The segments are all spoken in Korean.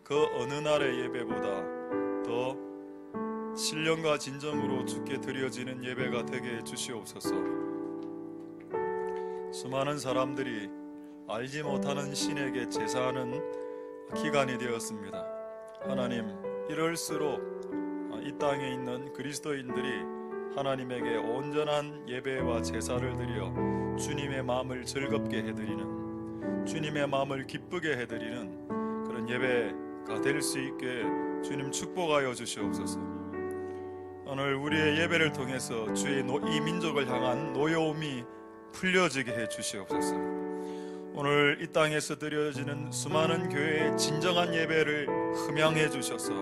그 어느 날의 예배보다 더 신령과 진정으로 주께 드려지는 예배가 되게 해주시옵소서. 수많은 사람들이 알지 못하는 신에게 제사하는 기간이 되었습니다. 하나님, 이럴수록 이 땅에 있는 그리스도인들이 하나님에게 온전한 예배와 제사를 드려 주님의 마음을 즐겁게 해드리는, 주님의 마음을 기쁘게 해드리는 그런 예배가 될 수 있게 주님 축복하여 주시옵소서. 오늘 우리의 예배를 통해서 주의 이 민족을 향한 노여움이 풀려지게 해 주시옵소서. 오늘 이 땅에서 드려지는 수많은 교회의 진정한 예배를 흠양해 주셔서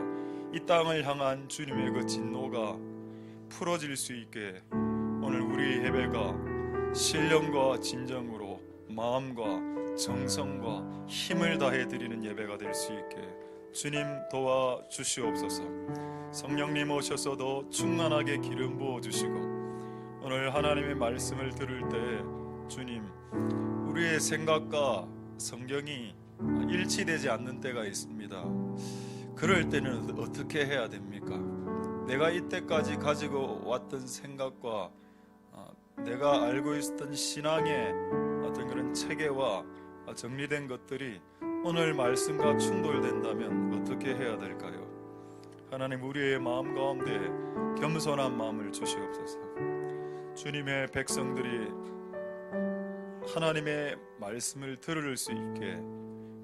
이 땅을 향한 주님의 그 진노가 풀어질 수 있게 오늘 우리의 예배가 신령과 진정으로 마음과 정성과 힘을 다해 드리는 예배가 될 수 있게 주님 도와주시옵소서. 성령님 오셔서 더 충만하게 기름 부어주시고 오늘 하나님의 말씀을 들을 때 주님, 우리의 생각과 성경이 일치되지 않는 때가 있습니다. 그럴 때는 어떻게 해야 됩니까? 내가 이때까지 가지고 왔던 생각과 내가 알고 있었던 신앙의 어떤 그런 체계와 정리된 것들이 오늘 말씀과 충돌된다면 어떻게 해야 될까요? 하나님, 우리의 마음 가운데 겸손한 마음을 주시옵소서. 주님의 백성들이 하나님의 말씀을 들을 수 있게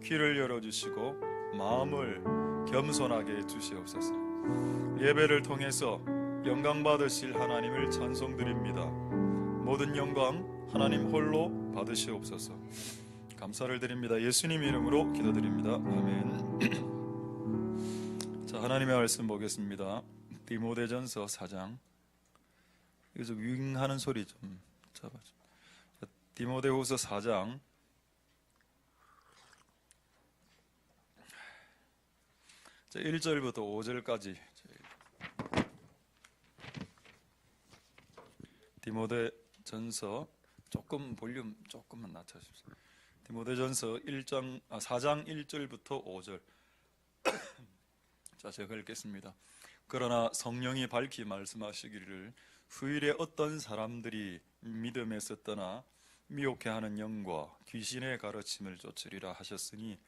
귀를 열어주시고 마음을 겸손하게 해주시옵소서. 예배를 통해서 영광 받으실 하나님을 찬송드립니다. 모든 영광 하나님 홀로 받으시옵소서. 감사를 드립니다. 예수님 이름으로 기도드립니다. 아멘. 자, 하나님의 말씀 보겠습니다. 디모데전서 4장. 이거 좀 윙하는 소리 좀 잡아줘. 디모데후서 4장 1절부터 5절까지 디모데전서 조금 볼륨 조금만 낮춰주십시오. 디모데전서 4장 1절부터 5절. 자, 제가 읽겠습니다. 그러나 성령이 밝히 말씀하시기를 후일에 어떤 사람들이 믿음에서 떠나 미혹해하는 영과 귀신의 가르침을 쫓으리라 하셨으니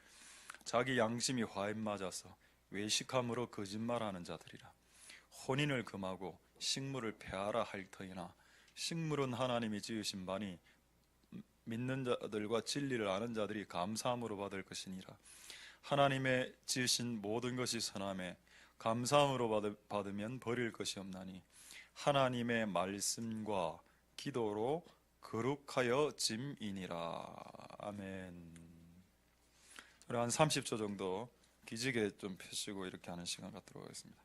자기 양심이 화에 맞아서 외식함으로 거짓말하는 자들이라. 혼인을 금하고 식물을 폐하라 할 터이나 식물은 하나님이 지으신 바니 믿는 자들과 진리를 아는 자들이 감사함으로 받을 것이니라. 하나님의 지으신 모든 것이 선함에 감사함으로 받으면 버릴 것이 없나니 하나님의 말씀과 기도로 거룩하여 짐이니라. 아멘. 우리 한 30초 정도 기지개 좀 펴시고 이렇게 하는 시간 갖도록 하겠습니다.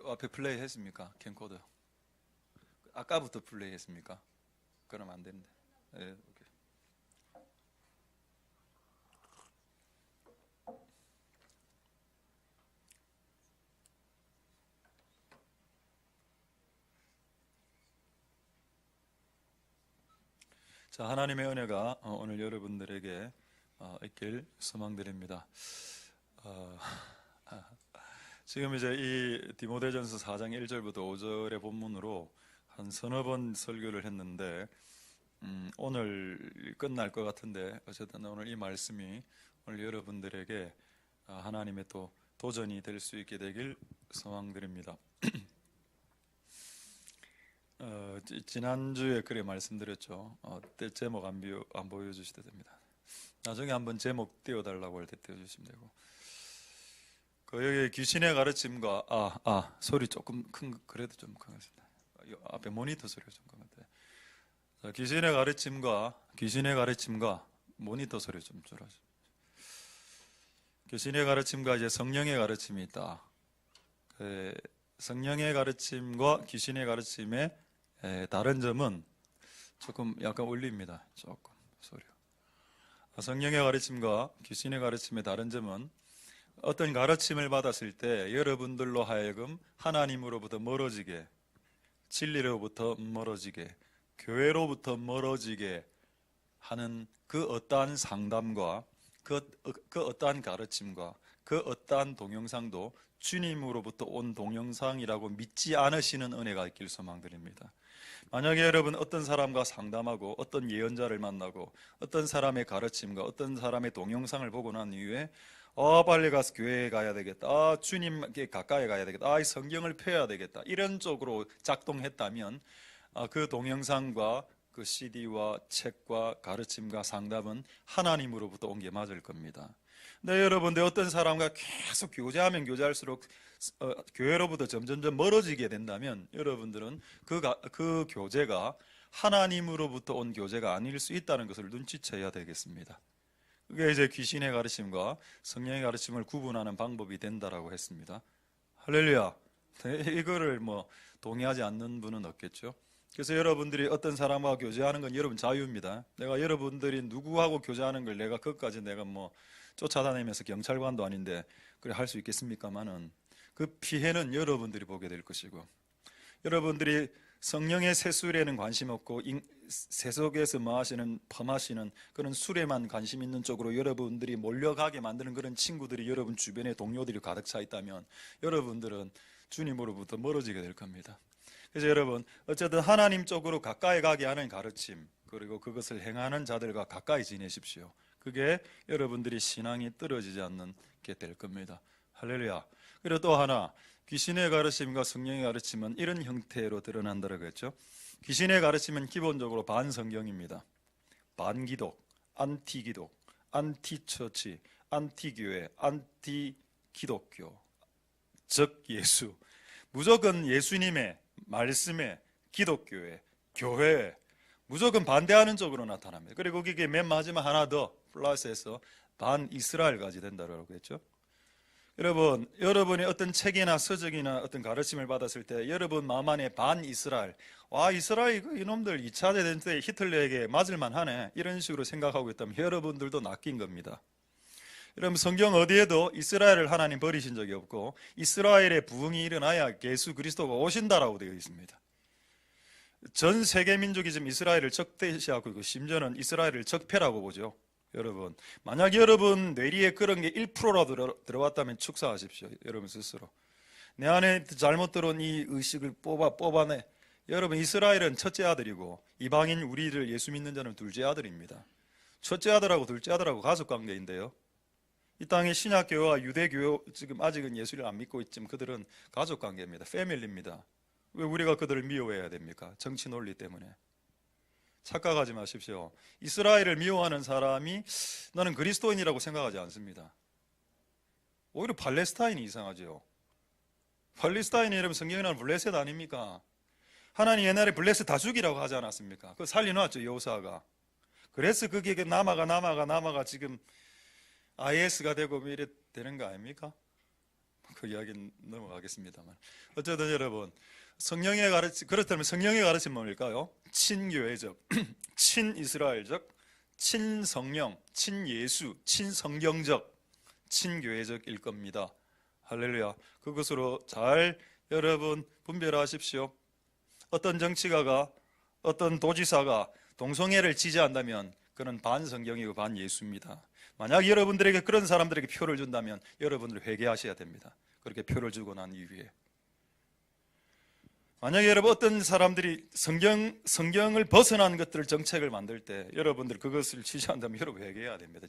앞에 플레이 했습니까? 캠코더 아까부터 플레이 했습니까? 그러면 안 되는데. 네, 오케이. 자, 하나님의 은혜가 오늘 여러분들에게 있길 소망드립니다. 지금 이제 이 디모데전서 4장 1절부터 5절의 본문으로 한 서너 번 설교를 했는데 오늘 끝날 것 같은데 어쨌든 오늘 이 말씀이 오늘 여러분들에게 하나님의 또 도전이 될 수 있게 되길 소망드립니다. 지난주에 그래 말씀드렸죠. 제목 안 보여주셔도 됩니다. 나중에 한번 제목 띄워달라고 할 때 띄워주시면 되고. 여기 귀신의 가르침과 소리 조금 큰 그래도 좀 크겠습니다. 앞에 모니터 소리가 좀 큰 것 같아요. 귀신의 가르침과 모니터 소리 좀 줄여주세요. 귀신의 가르침과 이제 성령의 가르침이 있다. 성령의 가르침과 귀신의 가르침의 다른 점은 조금 약간 울립니다. 조금 소리가. 성령의 가르침과 귀신의 가르침의 다른 점은 어떤 가르침을 받았을 때 여러분들로 하여금 하나님으로부터 멀어지게, 진리로부터 멀어지게, 교회로부터 멀어지게 하는 그 어떠한 상담과 그 어떠한 가르침과 그 어떠한 동영상도 주님으로부터 온 동영상이라고 믿지 않으시는 은혜가 있길 소망드립니다. 만약에 여러분 어떤 사람과 상담하고 어떤 예언자를 만나고 어떤 사람의 가르침과 어떤 사람의 동영상을 보고 난 이후에 빨리 가서 교회에 가야 되겠다, 주님께 가까이 가야 되겠다, 이 성경을 펴야 되겠다, 이런 쪽으로 작동했다면 그 동영상과 그 CD와 책과 가르침과 상담은 하나님으로부터 온 게 맞을 겁니다. 근데 여러분들 어떤 사람과 계속 교제하면 교제할수록 교회로부터 점점점 멀어지게 된다면 여러분들은 그 교제가 하나님으로부터 온 교제가 아닐 수 있다는 것을 눈치채야 되겠습니다. 그게 이제 귀신의 가르침과 성령의 가르침을 구분하는 방법이 된다라고 했습니다. 할렐루야. 이거를 동의하지 않는 분은 없겠죠. 그래서 여러분들이 어떤 사람과 교제하는 건 여러분 자유입니다. 내가 여러분들이 누구하고 교제하는 걸 내가 그것까지 내가 쫓아다니면서 경찰관도 아닌데 그래 할 수 있겠습니까만은 그 피해는 여러분들이 보게 될 것이고, 여러분들이 성령의 세술에는 관심 없고 세속에서 범하시는 그런 술에만 관심 있는 쪽으로 여러분들이 몰려가게 만드는 그런 친구들이 여러분 주변에 동료들이 가득 차 있다면 여러분들은 주님으로부터 멀어지게 될 겁니다. 그래서 여러분 어쨌든 하나님 쪽으로 가까이 가게 하는 가르침, 그리고 그것을 행하는 자들과 가까이 지내십시오. 그게 여러분들이 신앙이 떨어지지 않는 게 될 겁니다. 할렐루야. 그리고 또 하나, 귀신의 가르침과 성령의 가르침은 이런 형태로 드러난다고 했죠. 귀신의 가르침은 기본적으로 반성경입니다. 반기독, 안티기독, 안티처치, 안티교회, 안티기독교, 즉 예수, 무조건 예수님의 말씀에, 기독교에, 교회에 무조건 반대하는 쪽으로 나타납니다. 그리고 그게 맨 마지막 하나 더 플러스해서 반이스라엘까지 된다고 했죠. 여러분, 여러분이 어떤 책이나 서적이나 어떤 가르침을 받았을 때 여러분 마음 안에 반이스라엘, 이스라엘 이놈들 2차 대전 때 히틀러에게 맞을만 하네, 이런 식으로 생각하고 있다면 여러분들도 낚인 겁니다. 여러분, 성경 어디에도 이스라엘을 하나님 버리신 적이 없고 이스라엘의 부흥이 일어나야 예수 그리스도가 오신다라고 되어 있습니다. 전 세계 민족이 지금 이스라엘을 적대시하고 있고 심지어는 이스라엘을 적폐라고 보죠. 여러분, 만약 여러분 뇌리에 그런 게 1%라도 들어왔다면 축사하십시오. 여러분 스스로. 내 안에 잘못 들어온 이 의식을 뽑아내. 여러분, 이스라엘은 첫째 아들이고 이방인 우리를 예수 믿는 자는 둘째 아들입니다. 첫째 아들하고 둘째 아들하고 가족관계인데요, 이 땅의 신약교회와 유대교회, 지금 아직은 예수를 안 믿고 있지만 그들은 가족관계입니다. 패밀리입니다. 왜 우리가 그들을 미워해야 됩니까? 정치 논리 때문에. 착각하지 마십시오. 이스라엘을 미워하는 사람이 나는 그리스도인이라고 생각하지 않습니다. 오히려 팔레스타인이 이상하죠. 팔레스타인이 여러분 성경에 나오는 블레셋 아닙니까? 하나님 옛날에 블레셋 다 죽이라고 하지 않았습니까? 그거 살려놨죠, 여호사가. 그래서 그게 남아가 지금 IS가 되고 이래 되는 거 아닙니까? 그 이야기는 넘어가겠습니다만, 어쨌든 여러분, 성령의 가르침, 그렇다면 성령의 가르침 뭘까요? 친교회적, 친이스라엘적, 친성령, 친예수, 친성경적, 친교회적일 겁니다. 할렐루야. 그것으로 잘 여러분 분별하십시오. 어떤 정치가가, 어떤 도지사가 동성애를 지지한다면 그는 반성경이고 반예수입니다. 만약 여러분들에게 그런 사람들에게 표를 준다면 여러분들 회개하셔야 됩니다. 그렇게 표를 주고 난 이후에. 만약에 여러분 어떤 사람들이 성경을 벗어난 것들을 정책을 만들 때 여러분들 그것을 지지한다면 여러분 회개해야 됩니다.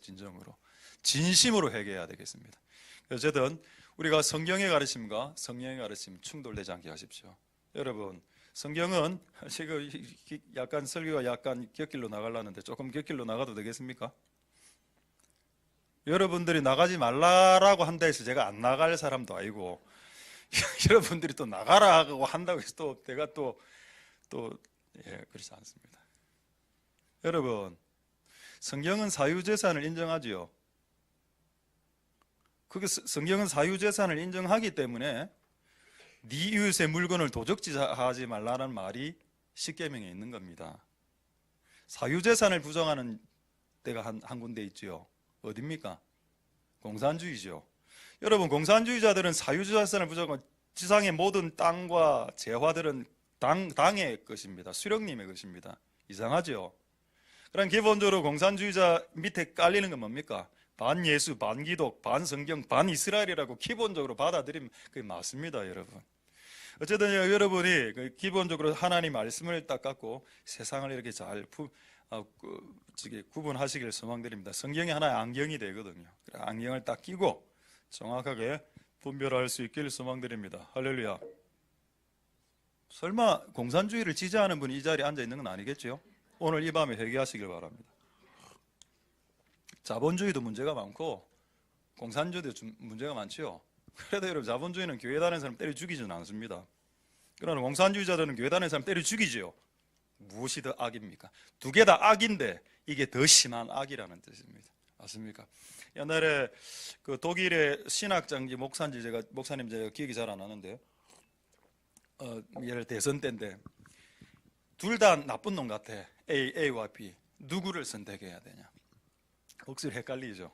진심으로 회개해야 되겠습니다. 어쨌든 우리가 성경의 가르침과 성령의 가르침 충돌되지 않게 하십시오. 여러분, 성경은 지금 약간 설교가 약간 곁길로 나가려는데 조금 곁길로 나가도 되겠습니까? 여러분들이 나가지 말라라고 한다 해서 제가 안 나갈 사람도 아니고 여러분들이 또 나가라고 한다고 해서 또 내가 그렇지 않습니다. 여러분, 성경은 사유재산을 인정하지요. 성경은 사유재산을 인정하기 때문에 네 이웃의 물건을 도적질하지 말라는 말이 십계명에 있는 겁니다. 사유재산을 부정하는 데가 한 군데 있지요. 어딥니까? 공산주의죠. 여러분, 공산주의자들은 사유재산을 부정하고 지상의 모든 땅과 재화들은 당의 것입니다. 수령님의 것입니다. 이상하죠? 그럼 기본적으로 공산주의자 밑에 깔리는 건 뭡니까? 반예수, 반기독, 반성경, 반이스라엘이라고 기본적으로 받아들이면 그게 맞습니다, 여러분. 어쨌든 여러분이 기본적으로 하나님 말씀을 딱 갖고 세상을 이렇게 잘 구분하시길 소망드립니다. 성경이 하나의 안경이 되거든요. 안경을 딱 끼고 정확하게 분별할 수 있길 소망드립니다. 할렐루야. 설마 공산주의를 지지하는 분이 이 자리에 앉아 있는 건 아니겠죠? 오늘 이 밤에 회개하시길 바랍니다. 자본주의도 문제가 많고 공산주의도 문제가 많지요. 그래도 여러분, 자본주의는 교회 다니는 사람 때려 죽이지는 않습니다. 그러나 공산주의자들은 교회 다니는 사람 때려 죽이지요. 무엇이 더 악입니까? 두 개 다 악인데 이게 더 심한 악이라는 뜻입니다. 맞습니까? 옛날에 그 독일의 신학장지 목사님 제가 기억이 잘 안 나는데요. 예를 대선 때인데 둘 다 나쁜 놈 같아. A와 B. 누구를 선택해야 되냐? 억수로 헷갈리죠.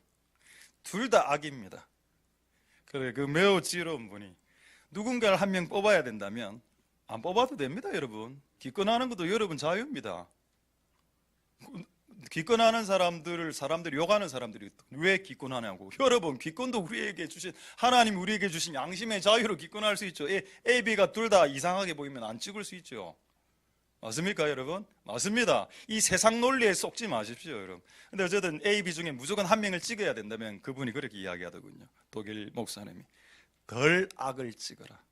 둘 다 악입니다. 그래, 그 매우 지혜로운 분이 누군가를 한 명 뽑아야 된다면 안 뽑아도 됩니다, 여러분. 기권하는 것도 여러분 자유입니다. 기권하는 사람들이 욕하는 사람들이 왜 기권하냐고. 여러분, 기권도 우리에게 주신, 하나님 우리에게 주신 양심의 자유로 기권할 수 있죠. A, B가 둘 다 이상하게 보이면 안 찍을 수 있죠. 맞습니까, 여러분? 맞습니다. 이 세상 논리에 속지 마십시오, 여러분. 근데 어쨌든 A, B 중에 무조건 한 명을 찍어야 된다면 그분이 그렇게 이야기하더군요. 독일 목사님이. 덜 악을 찍어라.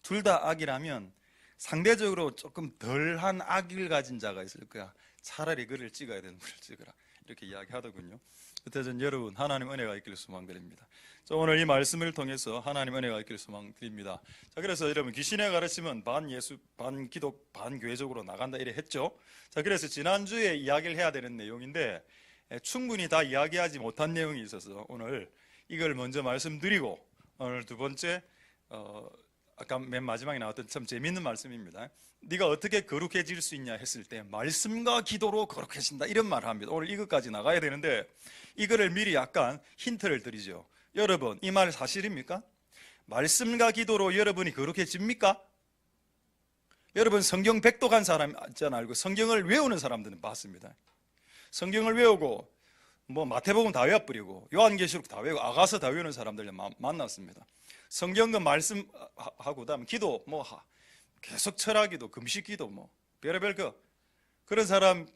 둘 다 악이라면 상대적으로 조금 덜한 악을 가진 자가 있을 거야. 차라리 그를 찍어야 되는 분을 찍어라. 이렇게 이야기하더군요. 어쨌든 여러분, 하나님 은혜가 있기를 소망드립니다. 자, 오늘 이 말씀을 통해서 하나님 은혜가 있기를 소망드립니다. 자, 그래서 여러분, 귀신의 가르침은 반예수, 반기독, 반교회적으로 나간다 이래 했죠. 자, 그래서 지난주에 이야기를 해야 되는 내용인데 충분히 다 이야기하지 못한 내용이 있어서 오늘 이걸 먼저 말씀드리고, 오늘 두 번째 아까 맨 마지막에 나왔던 참 재미있는 말씀입니다. 네가 어떻게 거룩해질 수 있냐 했을 때 말씀과 기도로 거룩해진다 이런 말을 합니다. 오늘 이것까지 나가야 되는데 이거를 미리 약간 힌트를 드리죠. 여러분, 이 말 사실입니까? 말씀과 기도로 여러분이 거룩해집니까? 여러분, 성경 백독한 사람 있잖아 알고 성경을 외우는 사람들은 봤습니다. 성경을 외우고 뭐 마태복음 다 외워버리고 요한계시록 다 외우고 아가서 다 외우는 사람들 만났습니다. 성경과 말씀하고 그다음 기도 뭐 계속 철학기도 금식기도 뭐 별의별 그런 사람들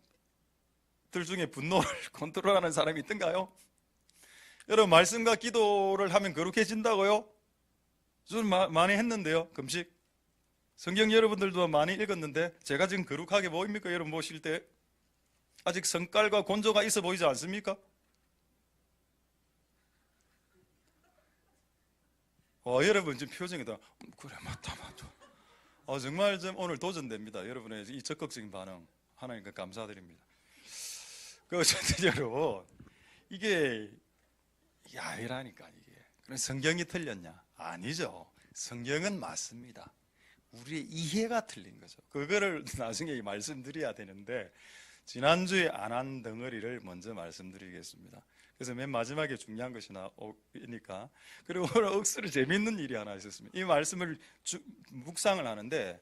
중에 분노를 컨트롤하는 사람이 있던가요? 여러분, 말씀과 기도를 하면 거룩해진다고요? 저는 많이 했는데요. 금식 성경 여러분들도 많이 읽었는데 제가 지금 거룩하게 보입니까? 여러분 보실 때 아직 성깔과 곤조가 있어 보이지 않습니까? 여러분 지금 표정이 다 그래 맞다 정말 좀 오늘 도전됩니다. 여러분의 이 적극적인 반응 하나님께 감사드립니다. 어쨌든 여러분, 이게 야이라니까 이게. 그럼 성경이 틀렸냐? 아니죠. 성경은 맞습니다. 우리의 이해가 틀린 거죠. 그거를 나중에 말씀드려야 되는데 지난주에 안 한 덩어리를 먼저 말씀드리겠습니다. 그래서 맨 마지막에 중요한 것이 나오니까. 그리고 오늘 억수로 재밌는 일이 하나 있었습니다. 이 말씀을 묵상을 하는데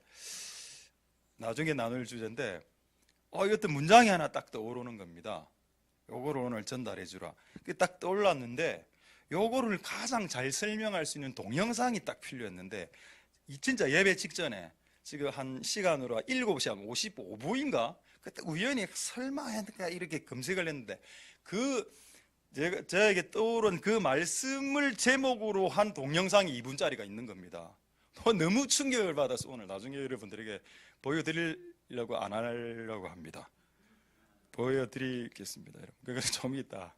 나중에 나눌 주제인데 어떤 문장이 하나 딱 떠오르는 겁니다. 요거를 오늘 전달해 주라. 딱 떠올랐는데 요거를 가장 잘 설명할 수 있는 동영상이 딱 필요했는데 진짜 예배 직전에 지금 한 시간으로 7시간 55부인가? 그때 우연히 설마 했는가 이렇게 검색을 했는데 저에게 떠오른 그 말씀을 제목으로 한 동영상이 2분짜리가 있는 겁니다. 너무 충격을 받아서 오늘 나중에 여러분들에게 보여드리려고 안 하려고 합니다. 보여드리겠습니다, 여러분. 그래서 좀 이따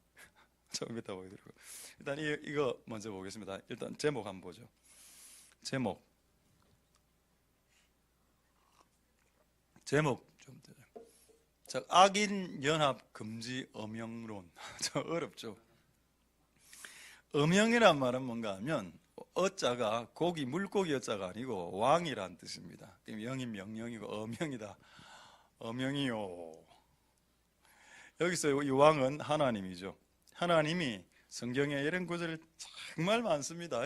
보여드리고 일단 이거 먼저 보겠습니다. 일단 제목 한번 보죠. 제목 좀 자, 악인 연합 금지 엄영론. 저 어렵죠. 엄영이란 말은 뭔가 하면 어자가 물고기 어자가 아니고 왕이란 뜻입니다. 영이 명령이고 엄영이다. 엄영이요. 여기서 이 왕은 하나님이죠. 하나님이 성경에 이런 구절이 정말 많습니다.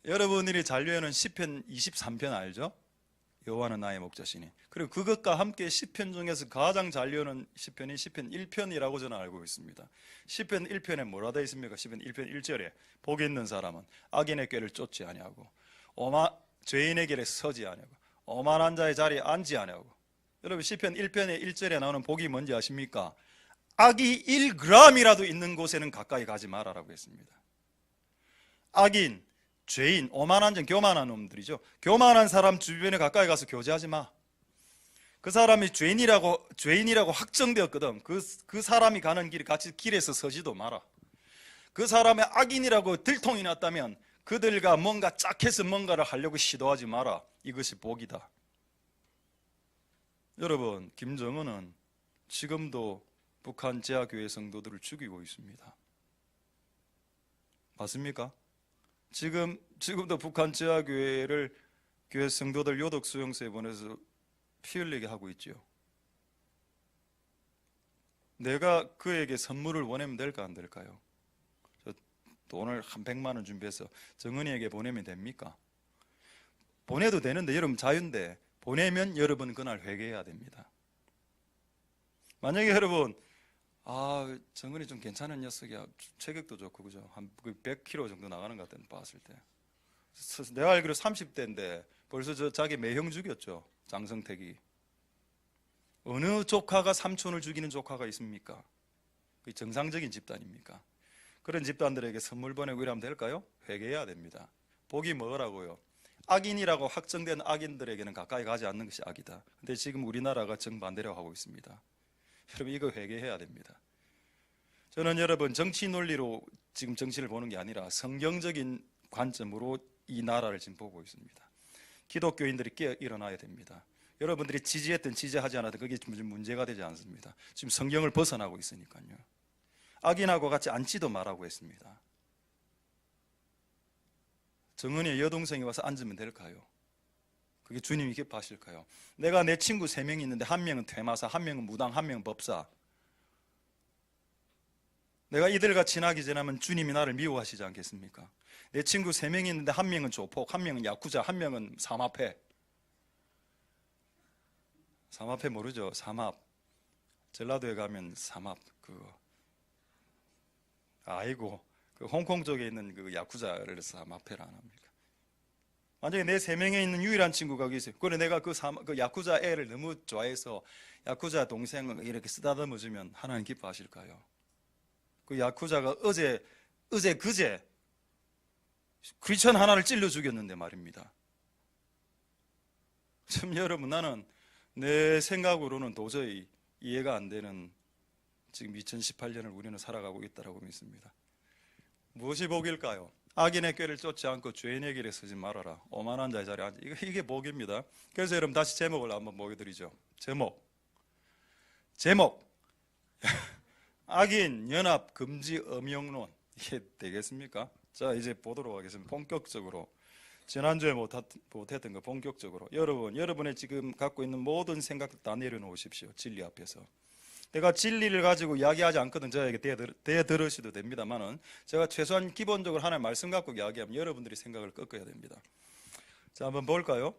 여러분들이 잘 외우는 시편 23편 알죠? 여호와는 나의 목자시니. 그리고 그것과 함께 시편 중에서 가장 잘 외우는 시편이 시편 1편이라고 저는 알고 있습니다. 시편 1편에 뭐라 되어 있습니까? 시편 1편 1절에 복 있는 사람은 악인의 꾀를 쫓지 아니하고 죄인의 길에 서지 아니하고 오만한 자의 자리에 앉지 아니하고. 여러분 시편 1편의 1절에 나오는 복이 뭔지 아십니까? 악이 1g이라도 있는 곳에는 가까이 가지 말아라고 했습니다. 악인, 죄인, 오만한 자, 교만한 놈들이죠. 교만한 사람 주변에 가까이 가서 교제하지 마. 그 사람이 죄인이라고 확정되었거든. 그 사람이 가는 길에 같이 길에서 서지도 마라. 그 사람의 악인이라고 들통이 났다면 그들과 뭔가 짝해서 뭔가를 하려고 시도하지 마라. 이것이 복이다. 여러분, 김정은은 지금도 북한 제하교회 성도들을 죽이고 있습니다. 맞습니까? 지금도 북한 제하교회를 교회 성도들 요독 수용소에 보내서 피 흘리게 하고 있죠. 내가 그에게 선물을 보내면 될까 안 될까요? 저 돈을 한 100만 원 준비해서 정은이에게 보내면 됩니까? 보내도 되는데 여러분 자유인데 보내면 여러분 그날 회개해야 됩니다. 만약에 여러분 정은이 좀 괜찮은 녀석이야. 체격도 좋고 그죠? 한 100kg 정도 나가는 것 같아 봤을 때. 내가 알기로 30대인데 벌써 자기 매형 죽였죠. 장성택이. 어느 조카가 삼촌을 죽이는 조카가 있습니까? 그게 정상적인 집단입니까? 그런 집단들에게 선물 보내고 이러면 될까요? 회개해야 됩니다. 복이 뭐라고요? 악인이라고 확정된 악인들에게는 가까이 가지 않는 것이 악이다. 근데 지금 우리나라가 정반대로 하고 있습니다. 여러분 이거 회개해야 됩니다. 저는 여러분 정치 논리로 지금 정치를 보는 게 아니라 성경적인 관점으로 이 나라를 지금 보고 있습니다. 기독교인들이 깨어 일어나야 됩니다. 여러분들이 지지했든 지지하지 않았든 그게 지금 문제가 되지 않습니다. 지금 성경을 벗어나고 있으니까요. 악인하고 같이 앉지도 말라고 했습니다. 정은이의 여동생이 와서 앉으면 될까요? 그게 주님이 기뻐하실까요? 내가 내 친구 3명이 있는데 한 명은 퇴마사, 한 명은 무당, 한 명은 법사. 내가 이들과 친하게 지나면 주님이 나를 미워하시지 않겠습니까? 내 친구 3명이 있는데 한 명은 조폭, 한 명은 야쿠자, 한 명은 삼합회. 삼합회 모르죠? 삼합. 전라도에 가면 삼합 그 홍콩 쪽에 있는 그 야쿠자를 삼합회라 안 합니까? 만약에 내 3명에 있는 유일한 친구가 여기 있어요. 그래 내가 그 야쿠자 애를 너무 좋아해서 야쿠자 동생을 이렇게 쓰다듬어 주면 하나님 기뻐하실까요? 그 야쿠자가 어제 그제 크리스천 하나를 찔러 죽였는데 말입니다. 참 여러분 나는 내 생각으로는 도저히 이해가 안 되는 지금 2018년을 우리는 살아가고 있다고 믿습니다. 무엇이 복일까요? 악인의 꾀를 쫓지 않고 죄인의 길에 서지 말아라. 오만한 자의 자리에 앉아. 이게 복입니다. 그래서 여러분 다시 제목을 한번 보여드리죠. 제목 악인 연합 금지 엄영론. 이게 되겠습니까? 자 이제 보도록 하겠습니다. 본격적으로 지난주에 못했던 거 본격적으로 여러분의 지금 갖고 있는 모든 생각들 다 내려놓으십시오. 진리 앞에서. 내가 진리를 가지고 이야기하지 않거든 저에게 대들으셔도 됩니다만은 제가 최소한 기본적으로 하나의 말씀 갖고 이야기하면 여러분들이 생각을 꺾어야 됩니다. 자 한번 볼까요?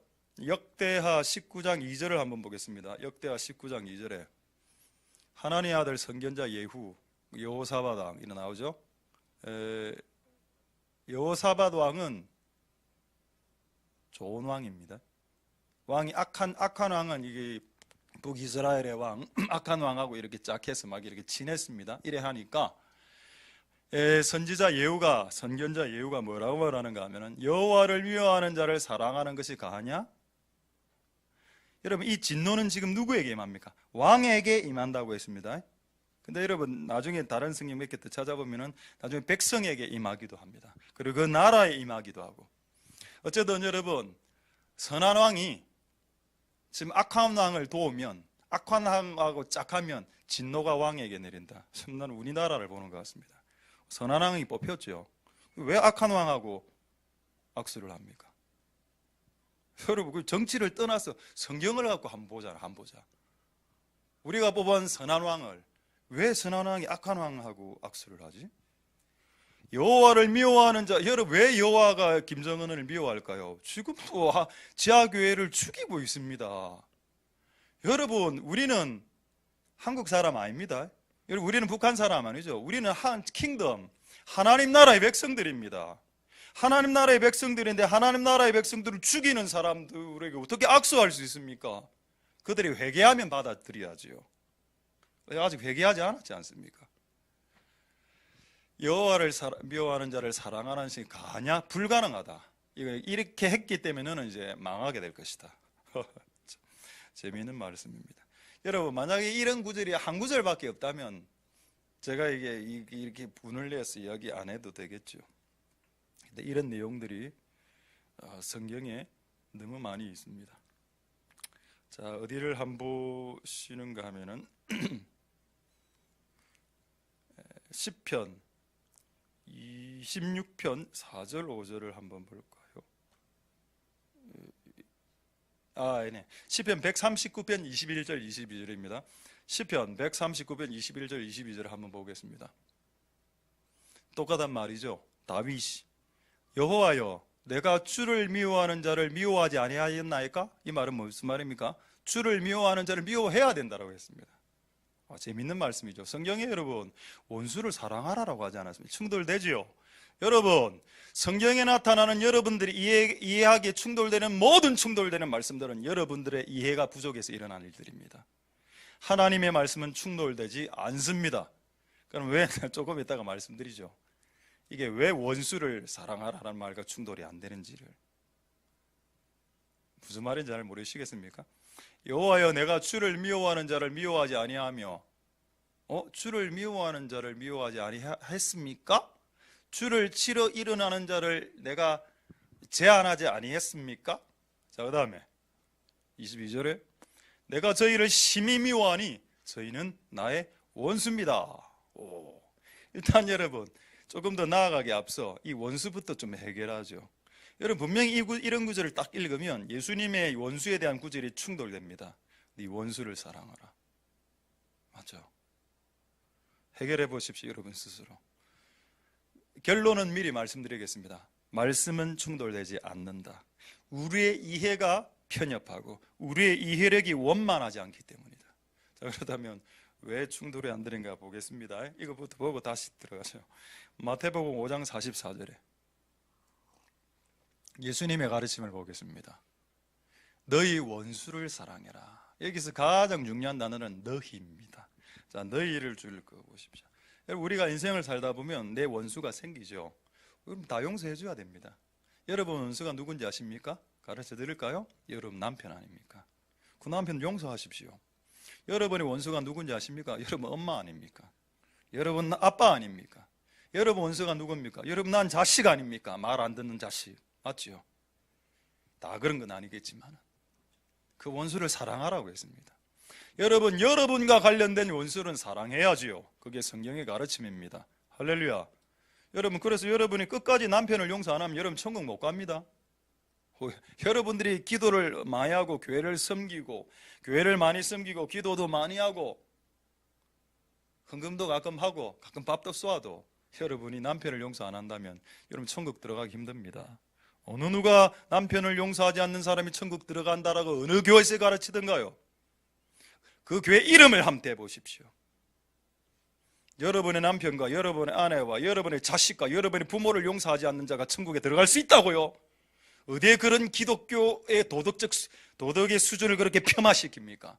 역대하 19장 2절을 한번 보겠습니다. 역대하 19장 2절에 하나님의 아들 선견자 예후 여호사밧 왕 이런 나오죠. 여호사밧 왕은 좋은 왕입니다. 왕이 악한 왕은 이게 북이스라엘의 왕 악한 왕하고 이렇게 짝해서 막 이렇게 친했습니다. 이래 하니까 선지자 예후가 선견자 예후가 뭐라고 말하는가 하면은 여호와를 미워하는 자를 사랑하는 것이 가하냐? 여러분 이 진노는 지금 누구에게 임합니까? 왕에게 임한다고 했습니다. 근데 여러분 나중에 다른 성경 몇 개 더 찾아보면은 나중에 백성에게 임하기도 합니다. 그리고 그 나라에 임하기도 하고. 어쨌든 여러분 선한 왕이 지금 악한 왕을 도우면 악한 왕하고 짝하면 진노가 왕에게 내린다. 참 나는 우리나라를 보는 것 같습니다. 선한 왕이 뽑혔죠. 왜 악한 왕하고 악수를 합니까? 여러분 그 정치를 떠나서 성경을 갖고 한번 보자. 우리가 뽑은 선한 왕을 왜 선한 왕이 악한 왕하고 악수를 하지? 여호와를 미워하는 자, 여러분 왜 여호와가 김정은을 미워할까요? 지금도 지하교회를 죽이고 있습니다. 여러분 우리는 한국 사람 아닙니다. 여러분 우리는 북한 사람 아니죠. 우리는 한 킹덤, 하나님 나라의 백성들입니다. 하나님 나라의 백성들인데 하나님 나라의 백성들을 죽이는 사람들에게 어떻게 악수할 수 있습니까? 그들이 회개하면 받아들여야지요. 아직 회개하지 않았지 않습니까? 여호와를 미워하는 자를 사랑하는 것이 가냐? 불가능하다. 이렇게 했기 때문에 너는 이제 망하게 될 것이다. 재미있는 말씀입니다. 여러분 만약에 이런 구절이 한 구절밖에 없다면 제가 이렇게 분을 내서 이야기 안 해도 되겠죠. 근데 이런 내용들이 성경에 너무 많이 있습니다. 자, 어디를 한번 보시는가 하면은 시편 26편 4절 5절을 한번 볼까요? 네. 시편 139편 21절 22절입니다. 시편 139편 21절 22절을 한번 보겠습니다. 똑같은 말이죠. 다윗이 여호와여 내가 주를 미워하는 자를 미워하지 아니하였나이까? 이 말은 무슨 말입니까? 주를 미워하는 자를 미워해야 된다고 했습니다. 재밌는 말씀이죠. 성경에 여러분 원수를 사랑하라고 하지 않았습니까? 충돌되지요. 여러분 성경에 나타나는 여러분들이 이해하기에 충돌되는 모든 충돌되는 말씀들은 여러분들의 이해가 부족해서 일어난 일들입니다. 하나님의 말씀은 충돌되지 않습니다. 그럼 왜 조금 이따가 말씀드리죠. 이게 왜 원수를 사랑하라는 말과 충돌이 안 되는지를. 무슨 말인지 잘 모르시겠습니까? 여호와여 내가 주를 미워하는 자를 미워하지 아니하며 주를 미워하는 자를 미워하지 아니했습니까? 주를 치러 일어나는 자를 내가 제한하지 아니했습니까? 자, 그 다음에 22절에 내가 저희를 심히 미워하니 저희는 나의 원수입니다. 일단 여러분 조금 더 나아가기 앞서 이 원수부터 좀 해결하죠. 여러분 분명히 이런 구절을 딱 읽으면 예수님의 원수에 대한 구절이 충돌됩니다. 네 원수를 사랑하라. 맞죠? 해결해 보십시오. 여러분 스스로. 결론은 미리 말씀드리겠습니다. 말씀은 충돌되지 않는다. 우리의 이해가 편협하고 우리의 이해력이 원만하지 않기 때문이다. 자, 그렇다면 왜 충돌이 안 되는가 보겠습니다. 이거부터 보고 다시 들어가죠. 마태복음 5장 44절에 예수님의 가르침을 보겠습니다. 너희 원수를 사랑해라. 여기서 가장 중요한 단어는 너희입니다. 자, 너희를 줄 거 보십시오. 우리가 인생을 살다 보면 내 원수가 생기죠. 그럼 다 용서해 줘야 됩니다. 여러분 원수가 누군지 아십니까? 가르쳐 드릴까요? 여러분 남편 아닙니까? 그 남편 용서하십시오. 여러분의 원수가 누군지 아십니까? 여러분 엄마 아닙니까? 여러분 아빠 아닙니까? 여러분 원수가 누굽니까? 여러분 난 자식 아닙니까? 말 안 듣는 자식. 맞죠? 다 그런 건 아니겠지만 그 원수를 사랑하라고 했습니다. 여러분 여러분과 관련된 원수는 사랑해야지요. 그게 성경의 가르침입니다. 할렐루야. 여러분 그래서 여러분이 끝까지 남편을 용서 안 하면 여러분 천국 못 갑니다. 여러분들이 기도를 많이 하고 교회를 섬기고 교회를 많이 섬기고 기도도 많이 하고 헌금도 가끔 하고 가끔 밥도 쏘아도 여러분이 남편을 용서 안 한다면 여러분 천국 들어가기 힘듭니다. 어느 누가 남편을 용서하지 않는 사람이 천국 들어간다라고 어느 교회에서 가르치던가요? 그 교회 이름을 한번 대보십시오. 여러분의 남편과 여러분의 아내와 여러분의 자식과 여러분의 부모를 용서하지 않는 자가 천국에 들어갈 수 있다고요? 어디에 그런 기독교의 도덕의 수준을 그렇게 폄하시킵니까?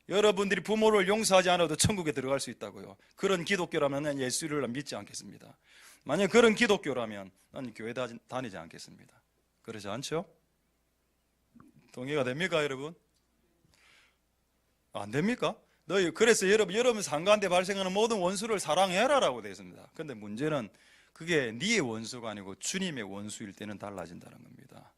여러분들이 부모를 용서하지 않아도 천국에 들어갈 수 있다고요. 그런 기독교라면 예수를 믿지 않겠습니다. 만약 그런 기독교라면 나는 교회 다니지 않겠습니다. 그러지 않죠? 동의가 됩니까 여러분? 안 됩니까? 그래서 여러분 상가한테 발생하는 모든 원수를 사랑해라라고 되어 있습니다. 그런데 문제는 그게 네의 원수가 아니고 주님의 원수일 때는 달라진다는 겁니다.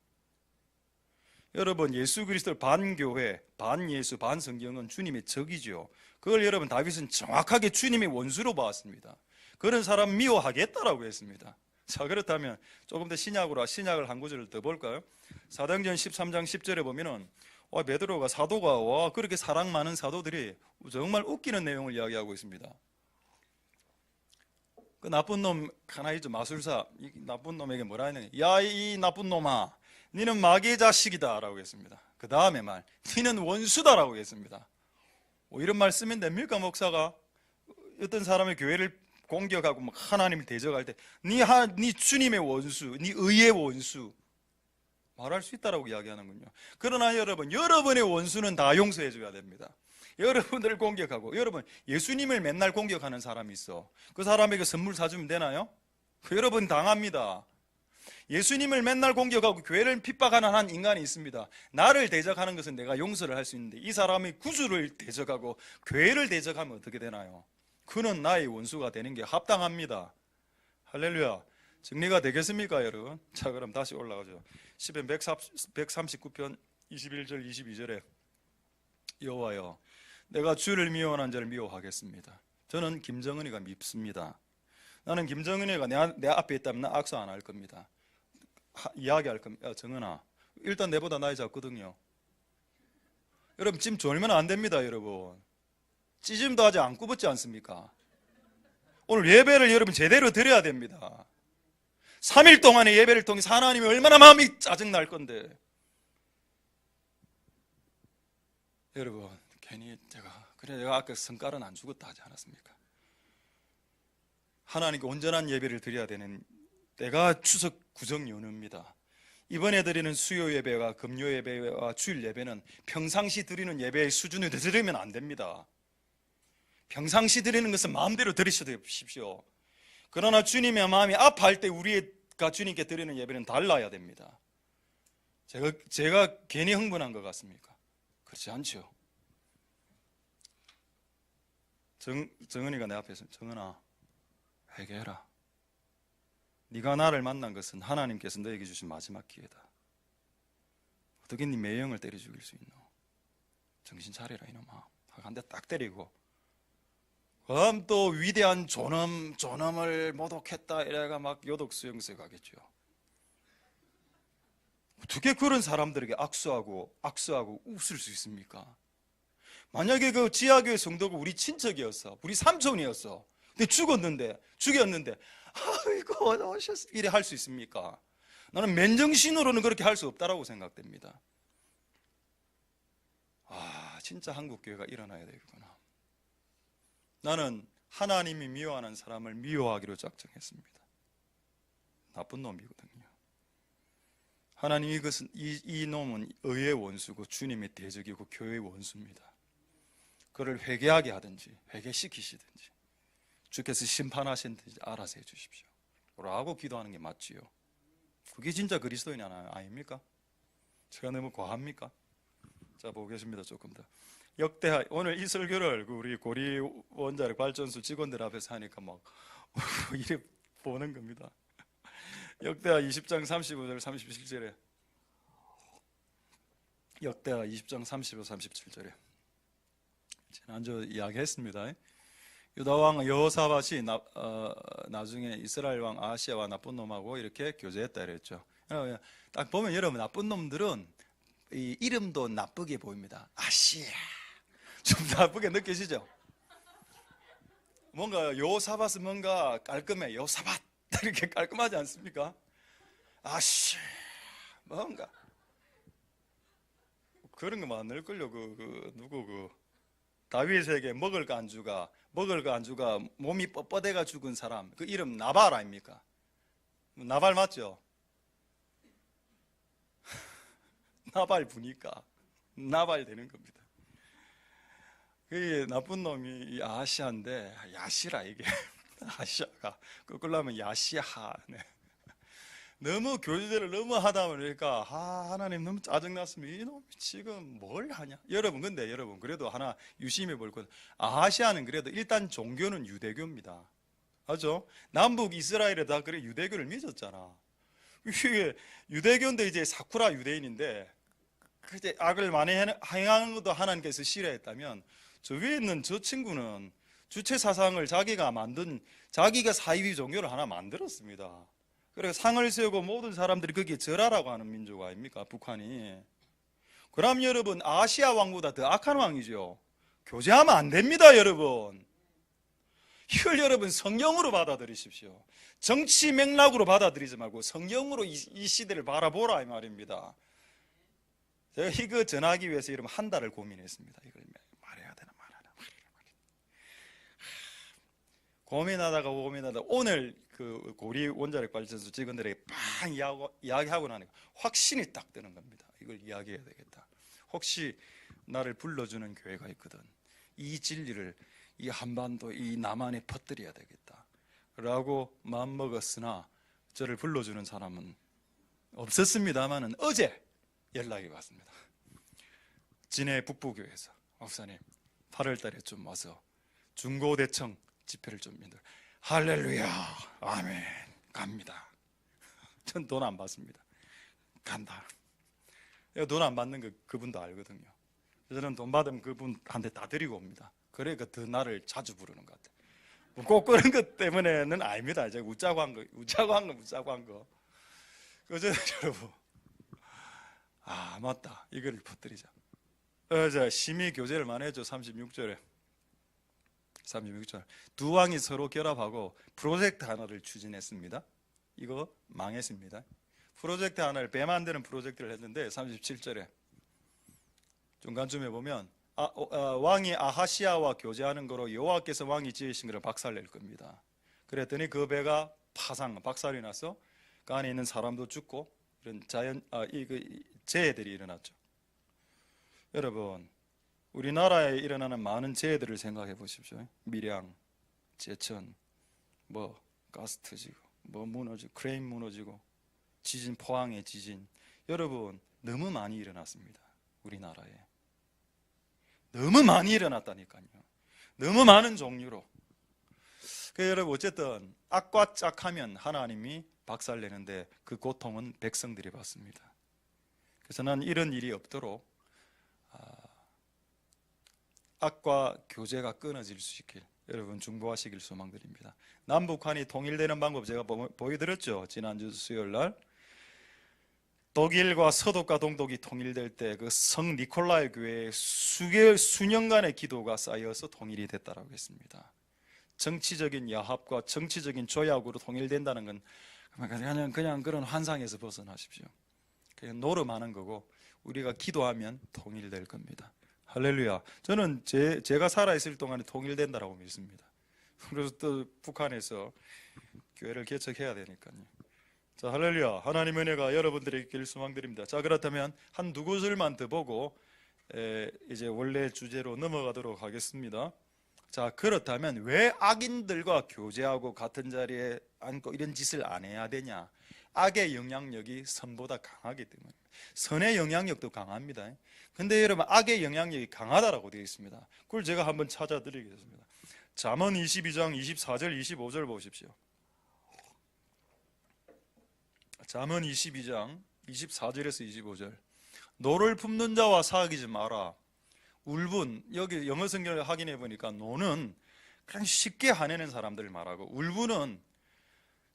여러분 예수 그리스도를 반교회, 반예수, 반성경은 주님의 적이죠. 그걸 여러분 다윗은 정확하게 주님의 원수로 봤습니다. 그런 사람 미워하겠다라고 했습니다. 자 그렇다면 조금 더 신약을 한 구절을 더 볼까요? 사도행전 13장 10절에 보면은 베드로가 사도가 그렇게 사랑 많은 사도들이 정말 웃기는 내용을 이야기하고 있습니다. 그 나쁜 놈 하나 있죠, 마술사. 이 나쁜 놈에게 뭐라 했느냐? 야, 이 나쁜 놈아, 니는 마귀의 자식이다 라고 했습니다. 그 다음에 말, 니는 원수다 라고 했습니다. 이런 말 쓰면 됩니까? 목사가 어떤 사람의 교회를 공격하고 막 하나님을 대적할 때 니 주님의 원수, 니 의의 원수 말할 수 있다라고 이야기하는군요. 그러나 여러분, 여러분의 원수는 다 용서해 줘야 됩니다. 여러분들을 공격하고, 여러분 예수님을 맨날 공격하는 사람이 있어. 그 사람에게 선물 사주면 되나요? 여러분 당합니다. 예수님을 맨날 공격하고 교회를 핍박하는 한 인간이 있습니다. 나를 대적하는 것은 내가 용서를 할 수 있는데, 이 사람이 구주를 대적하고 교회를 대적하면 어떻게 되나요? 그는 나의 원수가 되는 게 합당합니다. 할렐루야. 정리가 되겠습니까, 여러분? 자, 그럼 다시 올라가죠. 시편 139편 21절 22절에 여호와여, 내가 주를 미워하는 자를 미워하겠습니다. 저는 김정은이가 밉습니다. 나는 김정은이가 내 앞에 있다면 나 악수 안 할 겁니다. 이야기할 겁니다. 정은아, 일단 내보다 나이 작거든요. 여러분 찜 졸면 안 됩니다. 여러분 찌짐도 아직 안 굽었지 않습니까? 오늘 예배를 여러분 제대로 드려야 됩니다. 3일 동안의 예배를 통해서 하나님이 얼마나 마음이 짜증날 건데, 여러분 괜히 내가 아까 성깔은 안 죽었다 하지 않았습니까? 하나님께 온전한 예배를 드려야 되는 때가 추석 구정 연휴입니다. 이번에 드리는 수요 예배와 금요 예배와 주일 예배는 평상시 드리는 예배의 수준을 드리면 안 됩니다. 평상시 드리는 것은 마음대로 드리십시오. 그러나 주님의 마음이 아파할 때 우리가 주님께 드리는 예배는 달라야 됩니다. 제가 괜히 흥분한 것 같습니까? 그렇지 않죠. 정은이가 내 앞에서, 정은아 회개해라. 네가 나를 만난 것은 하나님께서 너에게 주신 마지막 기회다. 어떻게 네 매형을 때려 죽일 수 있노? 정신 차리라 이놈아. 한 대 딱 때리고, 그럼 또 위대한 존엄을 모독했다 이래가 막 요독 수용소에 가겠죠. 어떻게 그런 사람들에게 악수하고 웃을 수 있습니까? 만약에 그 지하교회 성도가 우리 친척이었어, 우리 삼촌이었어, 근데 죽였는데 아이고 이래 할 수 있습니까? 나는 맨정신으로는 그렇게 할 수 없다라고 생각됩니다. 진짜 한국 교회가 일어나야 되겠구나. 나는 하나님이 미워하는 사람을 미워하기로 작정했습니다. 나쁜 놈이거든요. 하나님 이것은 이 놈은 의의 원수고 주님의 대적이고 교회의 원수입니다. 그를 회개하게 하든지 회개시키시든지 주께서 심판하시든지 알아서 해주십시오 라고 기도하는 게 맞지요. 그게 진짜 그리스도인 아닙니까? 제가 너무 과합니까? 자, 보겠습니다. 조금 더 역대하. 오늘 이 설교를 우리 고리 원자력 발전소 직원들 앞에서 하니까 막 이래 보는 겁니다. 역대하 20장 35절 37절에, 역대하 20장 35, 37절에 지난주 이야기했습니다. 유다왕 여호사밧이 나중에 이스라엘 왕 아하시야와 나쁜 놈하고 이렇게 교제했다 그랬죠. 딱 보면 여러분, 나쁜 놈들은 이 이름도 나쁘게 보입니다. 아시야, 좀 나쁘게 느껴지죠? 뭔가 여호사밧은 뭔가 깔끔해. 여호사밧 이렇게 깔끔하지 않습니까? 아시, 뭔가 그런 거 많을걸요. 누구 다윗에게 먹을 거 안주가 몸이 뻣뻣해가 죽은 사람, 그 이름 나발 아닙니까? 나발 맞죠? 나발 부니까 나발 되는 겁니다. 그 나쁜 놈이 이 아시아인데, 야시라 이게 아시아가 거꾸로 하면 야시하. 네. 너무 교제를 너무 하다 보니까 하나님 너무 짜증났으면 이놈이 지금 뭘 하냐. 근데 여러분 그래도 하나 유심히 볼 것, 아시아는 그래도 일단 종교는 유대교입니다. 맞죠? 남북 이스라엘에 다 그래 유대교를 믿었잖아. 이게 유대교인데 이제 사쿠라 유대인인데, 그때 악을 많이 행하는 것도 하나님께서 싫어했다면, 저 위에 있는 저 친구는 주체 사상을 자기가 사이비 종교를 하나 만들었습니다. 그래서 상을 세우고 모든 사람들이 거기에 절하라고 하는 민족 아닙니까? 북한이. 그럼 여러분 아시아 왕보다 더 악한 왕이죠. 교제하면 안 됩니다, 여러분. 이걸 여러분 성경으로 받아들이십시오. 정치 맥락으로 받아들이지 말고 성경으로 이 시대를 바라보라 이 말입니다. 제가 이거 전하기 위해서 여러분 한 달을 고민했습니다. 이걸 말해야 되나 말하나 고민하다가 오늘 그 고리 원자력 발전소 직원들에게 팡 이야기하고 나니까 확신이 딱 드는 겁니다. 이걸 이야기해야 되겠다. 혹시 나를 불러주는 교회가 있거든. 이 진리를 이 한반도 이 남한에 퍼뜨려야 되겠다 라고 마음먹었으나 저를 불러주는 사람은 없었습니다마는 어제 연락이 왔습니다. 진해 북부교회에서 목사님 8월달에 좀 와서 중고대청 집회를 좀 믿어. 할렐루야 아멘 갑니다. 전 돈 안 받습니다. 간다. 돈 안 받는 거 그분도 알거든요. 저는 돈 받으면 그분한테 다 드리고 옵니다. 그러니까 더 나를 자주 부르는 것 같아요. 꼭 그런 것 때문에는 아닙니다. 제가 웃자고 한 거. 그저 여러분, 아 맞다. 이거를 퍼뜨리자. 자 심의 교제를 많이 했죠. 36절 두 왕이 서로 결합하고 프로젝트 하나를 추진했습니다. 이거 망했습니다. 프로젝트 하나를 배 만드는 프로젝트를 했는데 37절에 중간쯤에 보면 왕이 아하시아와 교제하는 거로 여호와께서 왕이 지으신 것을 박살낼 겁니다. 그랬더니 그 배가 박살이 나서 그 안에 있는 사람도 죽고 이런 재해들이 일어났죠. 여러분, 우리나라에 일어나는 많은 재해들을 생각해 보십시오. 밀양, 제천, 가스 터지고, 무너지고, 크레인 무너지고, 지진, 포항의 지진. 여러분, 너무 많이 일어났습니다. 우리나라에. 너무 많이 일어났다니까요. 너무 많은 종류로. 여러분 어쨌든 악과 짝하면 하나님이 박살내는데 그 고통은 백성들이 받습니다. 그래서 난 이런 일이 없도록 악과 교제가 끊어질 수 있길 여러분 중보하시길 소망드립니다. 남북한이 통일되는 방법 제가 보여드렸죠. 지난주 수요일날 독일과 서독과 동독이 통일될 때 그 성 니콜라이 교회에 수년간의 기도가 쌓여서 통일이 됐다라고 했습니다. 정치적인 야합과 정치적인 조약으로 통일된다는 건 그냥 그런 환상에서 벗어나십시오. 그냥 노름하는 거고 우리가 기도하면 통일될 겁니다. 할렐루야. 저는 제가 살아있을 동안에 통일된다라고 믿습니다. 그래서 또 북한에서 교회를 개척해야 되니까요. 자, 할렐루야. 하나님 은혜가 여러분들에게 있길 소망드립니다. 자, 그렇다면 한두 곳을만 더 보고 이제 원래 주제로 넘어가도록 하겠습니다. 자, 그렇다면 왜 악인들과 교제하고 같은 자리에 앉고 이런 짓을 안 해야 되냐? 악의 영향력이 선보다 강하기 때문에. 선의 영향력도 강합니다. 근데 여러분 악의 영향력이 강하다라고 되어 있습니다. 그걸 제가 한번 찾아드리겠습니다. 잠언 22장 24절 25절 보십시오. 잠언 22장 24절에서 25절. 노를 품는 자와 사귀지 마라. 울분, 여기 영어 성경을 확인해 보니까 노는 그냥 쉽게 화내는 사람들을 말하고 울분은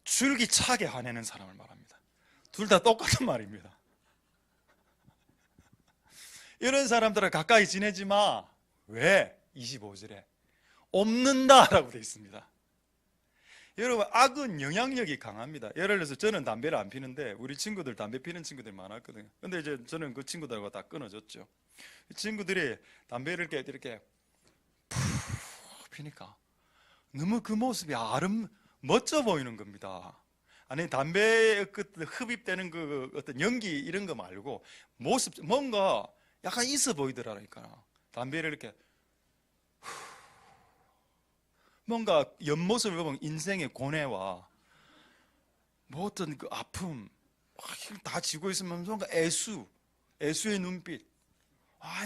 줄기차게 화내는 사람을 말합니다. 둘 다 똑같은 말입니다. 이런 사람들을 가까이 지내지 마. 왜? 25절에 없는다라고 되어 있습니다. 여러분 악은 영향력이 강합니다. 예를 들어서 저는 담배를 안 피는데 우리 친구들 담배 피는 친구들이 많았거든요. 근데 이제 저는 그 친구들과 다 끊어졌죠. 친구들이 담배를 이렇게 푹 피니까 너무 그 모습이 멋져 보이는 겁니다. 아니 담배에 흡입되는 그 어떤 연기 이런 거 말고 모습 뭔가 약간 있어 보이더라니까. 담배를 이렇게 뭔가 옆모습을 보면 인생의 고뇌와 뭐 어떤 그 아픔 다 지고 있으면 뭔가 애수의 눈빛.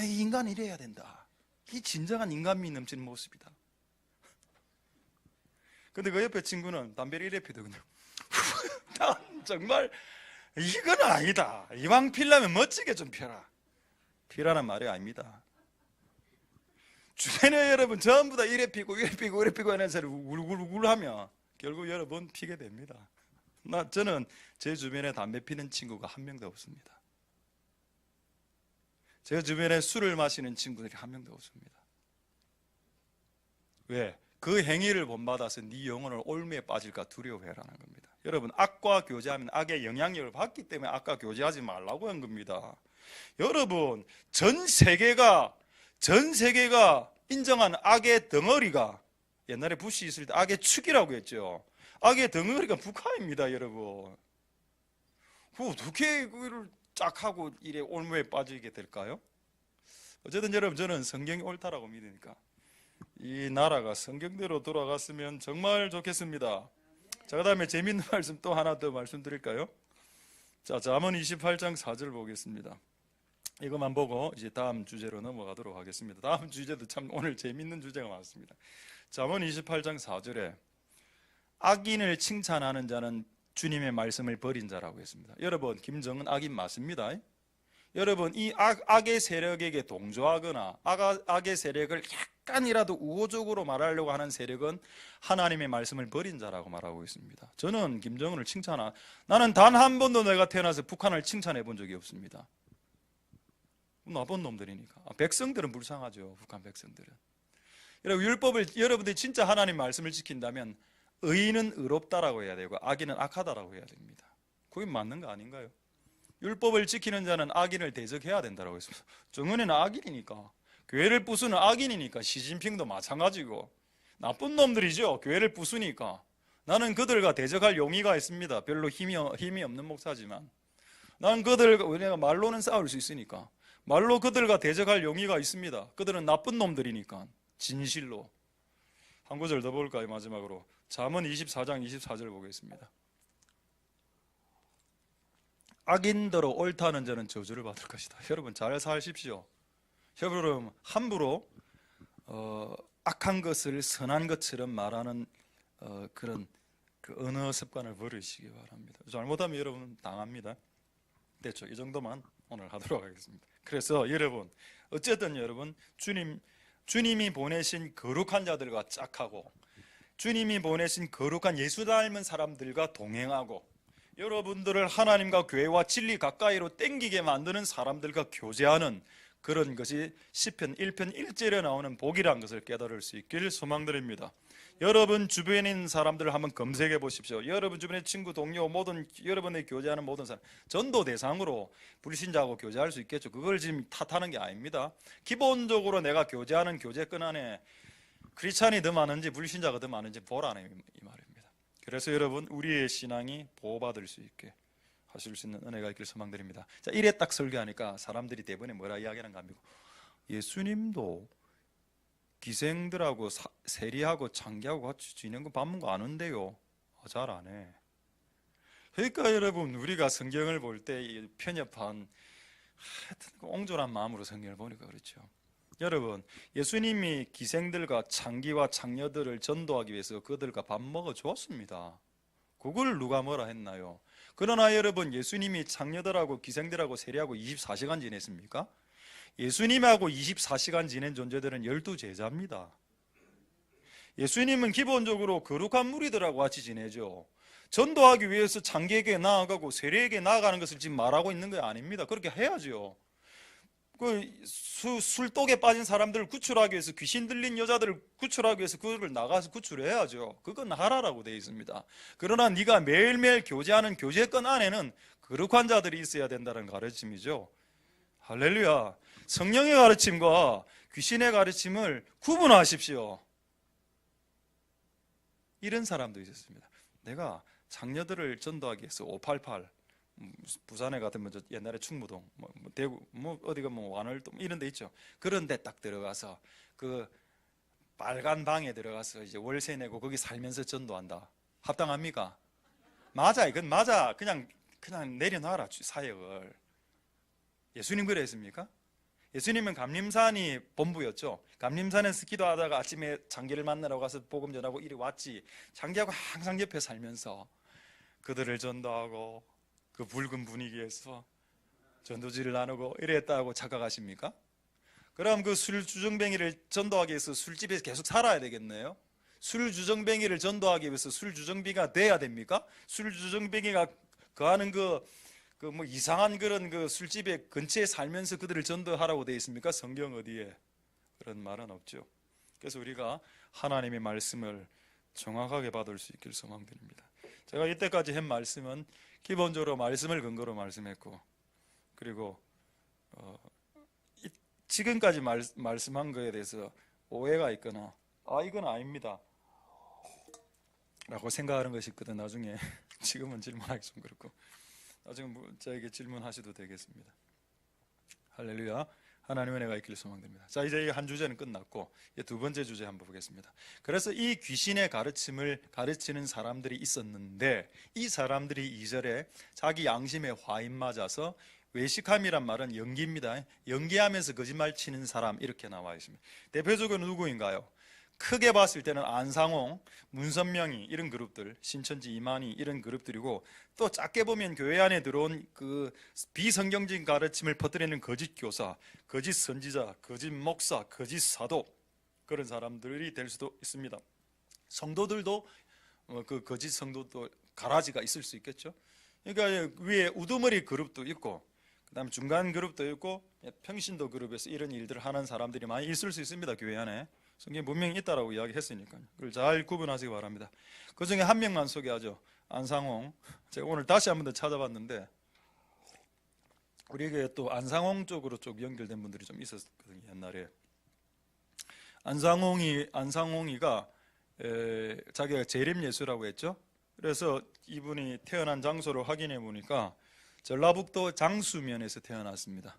이 인간 이래야 된다. 이 진정한 인간미 넘치는 모습이다. 근데 그 옆에 친구는 담배를 이래 피더군요. 정말 이건 아니다. 이왕 피려면 멋지게 좀 펴라. 피라는 말이 아닙니다. 주변에 여러분 전부 다 이래 피고 하는 사람이 울울울 하면 결국 여러분 피게 됩니다. 저는 제 주변에 담배 피는 친구가 한 명도 없습니다. 제 주변에 술을 마시는 친구들이 한 명도 없습니다. 왜? 그 행위를 본받아서 네 영혼을 올무에 빠질까 두려워해라는 겁니다. 여러분, 악과 교제하면 악의 영향력을 받기 때문에 악과 교제하지 말라고 한 겁니다. 여러분, 전 세계가 인정한 악의 덩어리가, 옛날에 부시 있을 때 악의 축이라고 했죠. 악의 덩어리가 북한입니다, 여러분. 어떻게 그걸 쫙 하고 이래 올무에 빠지게 될까요? 어쨌든 여러분, 저는 성경이 옳다라고 믿으니까 이 나라가 성경대로 돌아갔으면 정말 좋겠습니다. 자, 그 다음에 재밌는 말씀 또 하나 더 말씀드릴까요? 자, 잠언 28장 4절 보겠습니다. 이것만 보고 이제 다음 주제로 넘어가도록 하겠습니다. 다음 주제도 참 오늘 재밌는 주제가 많습니다. 잠언 28장 4절에 악인을 칭찬하는 자는 주님의 말씀을 버린 자라고 했습니다. 여러분, 김정은 악인 맞습니다. 여러분, 이 악의 세력에게 동조하거나 악의 세력을 약간이라도 우호적으로 말하려고 하는 세력은 하나님의 말씀을 버린 자라고 말하고 있습니다. 저는 김정은을 나는 단 한 번도 내가 태어나서 북한을 칭찬해 본 적이 없습니다. 나쁜 놈들이니까. 백성들은 불쌍하죠. 북한 백성들은. 여러분, 여러분들이 진짜 하나님 말씀을 지킨다면 의인은 의롭다라고 해야 되고 악인은 악하다라고 해야 됩니다. 그게 맞는 거 아닌가요? 율법을 지키는 자는 악인을 대적해야 된다고 했습니다. 정은이는 악인이니까, 교회를 부수는 악인이니까, 시진핑도 마찬가지고 나쁜 놈들이죠. 교회를 부수니까. 나는 그들과 대적할 용의가 있습니다. 별로 힘이 없는 목사지만 나는 우리가 말로는 싸울 수 있으니까 말로 그들과 대적할 용의가 있습니다. 그들은 나쁜 놈들이니까. 진실로. 한 구절 더 볼까요? 마지막으로 잠언 24장 24절 보겠습니다. 악인더러 옳다는 자는 저주를 받을 것이다. 여러분, 잘 사십시오. 여러분, 함부로 악한 것을 선한 것처럼 말하는 그런 그 언어 습관을 버리시기 바랍니다. 잘못하면 여러분 당합니다. 됐죠? 이 정도만 오늘 하도록 하겠습니다. 그래서 여러분, 어쨌든 여러분, 주님이 보내신 거룩한 자들과 짝하고 주님이 보내신 거룩한 예수 닮은 사람들과 동행하고 여러분들을 하나님과 교회와 진리 가까이로 땡기게 만드는 사람들과 교제하는 그런 것이 시편 1편 1절에 나오는 복이라는 것을 깨달을 수 있길 소망드립니다. 여러분 주변에 있는 사람들을 한번 검색해 보십시오. 여러분 주변의 친구, 동료, 여러분의 교제하는 모든 사람, 전도 대상으로 불신자하고 교제할 수 있겠죠. 그걸 지금 탓하는 게 아닙니다. 기본적으로 내가 교제하는 교제권 안에 크리스찬이 더 많은지 불신자가 더 많은지 보라는 이 말입니다. 그래서 여러분, 우리의 신앙이 보호받을 수 있게 하실 수 있는 은혜가 있길 소망드립니다. 자, 이래 딱 설교하니까 사람들이 대부분에 뭐라 이야기하는가 하면, 예수님도 기생들하고 세리하고 창기하고 같이 지낸 거 밥 먹는 거 아는데요. 잘 안 해. 그러니까 여러분, 우리가 성경을 볼 때 편협한 옹졸한 마음으로 성경을 보니까 그렇죠. 여러분, 예수님이 기생들과 창기와 창녀들을 전도하기 위해서 그들과 밥 먹어 주었습니다. 그걸 누가 뭐라 했나요? 그러나 여러분, 예수님이 창녀들하고 기생들하고 세리하고 24시간 지냈습니까? 예수님하고 24시간 지낸 존재들은 12제자입니다. 예수님은 기본적으로 거룩한 무리들하고 같이 지내죠. 전도하기 위해서 창기에게 나아가고 세리에게 나아가는 것을 지금 말하고 있는 게 아닙니다. 그렇게 해야죠. 술독에 빠진 사람들을 구출하기 위해서, 귀신 들린 여자들을 구출하기 위해서 그들을 나가서 구출해야죠. 그건 하라라고 되어 있습니다. 그러나 네가 매일매일 교제하는 교제권 안에는 거룩한 자들이 있어야 된다는 가르침이죠. 할렐루야. 성령의 가르침과 귀신의 가르침을 구분하십시오. 이런 사람도 있었습니다. 내가 장녀들을 전도하기 위해서 588, 부산에 같으면 옛날에 충무동, 대구, 어디가 완월동 이런 데 있죠. 그런 데 딱 들어가서 그 빨간 방에 들어가서 이제 월세 내고 거기 살면서 전도한다. 합당합니까? 맞아, 이건 맞아. 그냥 내려놔라, 사역을. 예수님 그랬습니까? 예수님은 감림산이 본부였죠. 감림산에서 기도하다가 아침에 장기를 만나러 가서 복음 전하고 이리 왔지. 장기하고 항상 옆에 살면서 그들을 전도하고 그 붉은 분위기에서 전도지를 나누고 이랬다고 착각하십니까? 그럼 그 술주정뱅이를 전도하기 위해서 술집에서 계속 살아야 되겠네요. 술주정뱅이를 전도하기 위해서 술주정뱅이가 돼야 됩니까? 술주정뱅이가 거하는 그 그 뭐 이상한 그런 그 술집에 근처에 살면서 그들을 전도하라고 되어 있습니까? 성경 어디에 그런 말은 없죠. 그래서 우리가 하나님의 말씀을 정확하게 받을 수 있길 소망드립니다. 제가 이때까지 한 말씀은 기본적으로 말씀을 근거로 말씀했고, 그리고 지금까지 말씀한 거에 대해서 오해가 있거나 이건 아닙니다 라고 생각하는 것이 있거든. 나중에 지금은 질문하기 좀 그렇고 나중에 저에게 질문하셔도 되겠습니다. 할렐루야. 하나님의 은혜가 있기를 소망됩니다. 자, 이제 한 주제는 끝났고 두 번째 주제 한번 보겠습니다. 그래서 이 귀신의 가르침을 가르치는 사람들이 있었는데 이 사람들이 2절에 자기 양심에 화인 맞아서, 외식함이란 말은 연기입니다. 연기하면서 거짓말 치는 사람 이렇게 나와 있습니다. 대표적으로 누구인가요? 크게 봤을 때는 안상홍, 문선명이 이런 그룹들, 신천지 이만희 이런 그룹들이고, 또 작게 보면 교회 안에 들어온 그 비성경적인 가르침을 퍼뜨리는 거짓 교사, 거짓 선지자, 거짓 목사, 거짓 사도, 그런 사람들이 될 수도 있습니다. 성도들도 그 거짓 성도도 가라지가 있을 수 있겠죠. 그러니까 위에 우두머리 그룹도 있고, 그다음 중간 그룹도 있고, 평신도 그룹에서 이런 일들을 하는 사람들이 많이 있을 수 있습니다. 교회 안에 성경에 분명히 있다라고 이야기했으니까요. 그걸 잘 구분하시기 바랍니다. 그 중에 한 명만 소개하죠. 안상홍. 제가 오늘 다시 한 번 더 찾아봤는데 우리에게 또 안상홍 쪽으로 좀 연결된 분들이 좀 있었거든요. 옛날에 안상홍이가 자기가 재림예수라고 했죠. 그래서 이분이 태어난 장소를 확인해 보니까 전라북도 장수면에서 태어났습니다.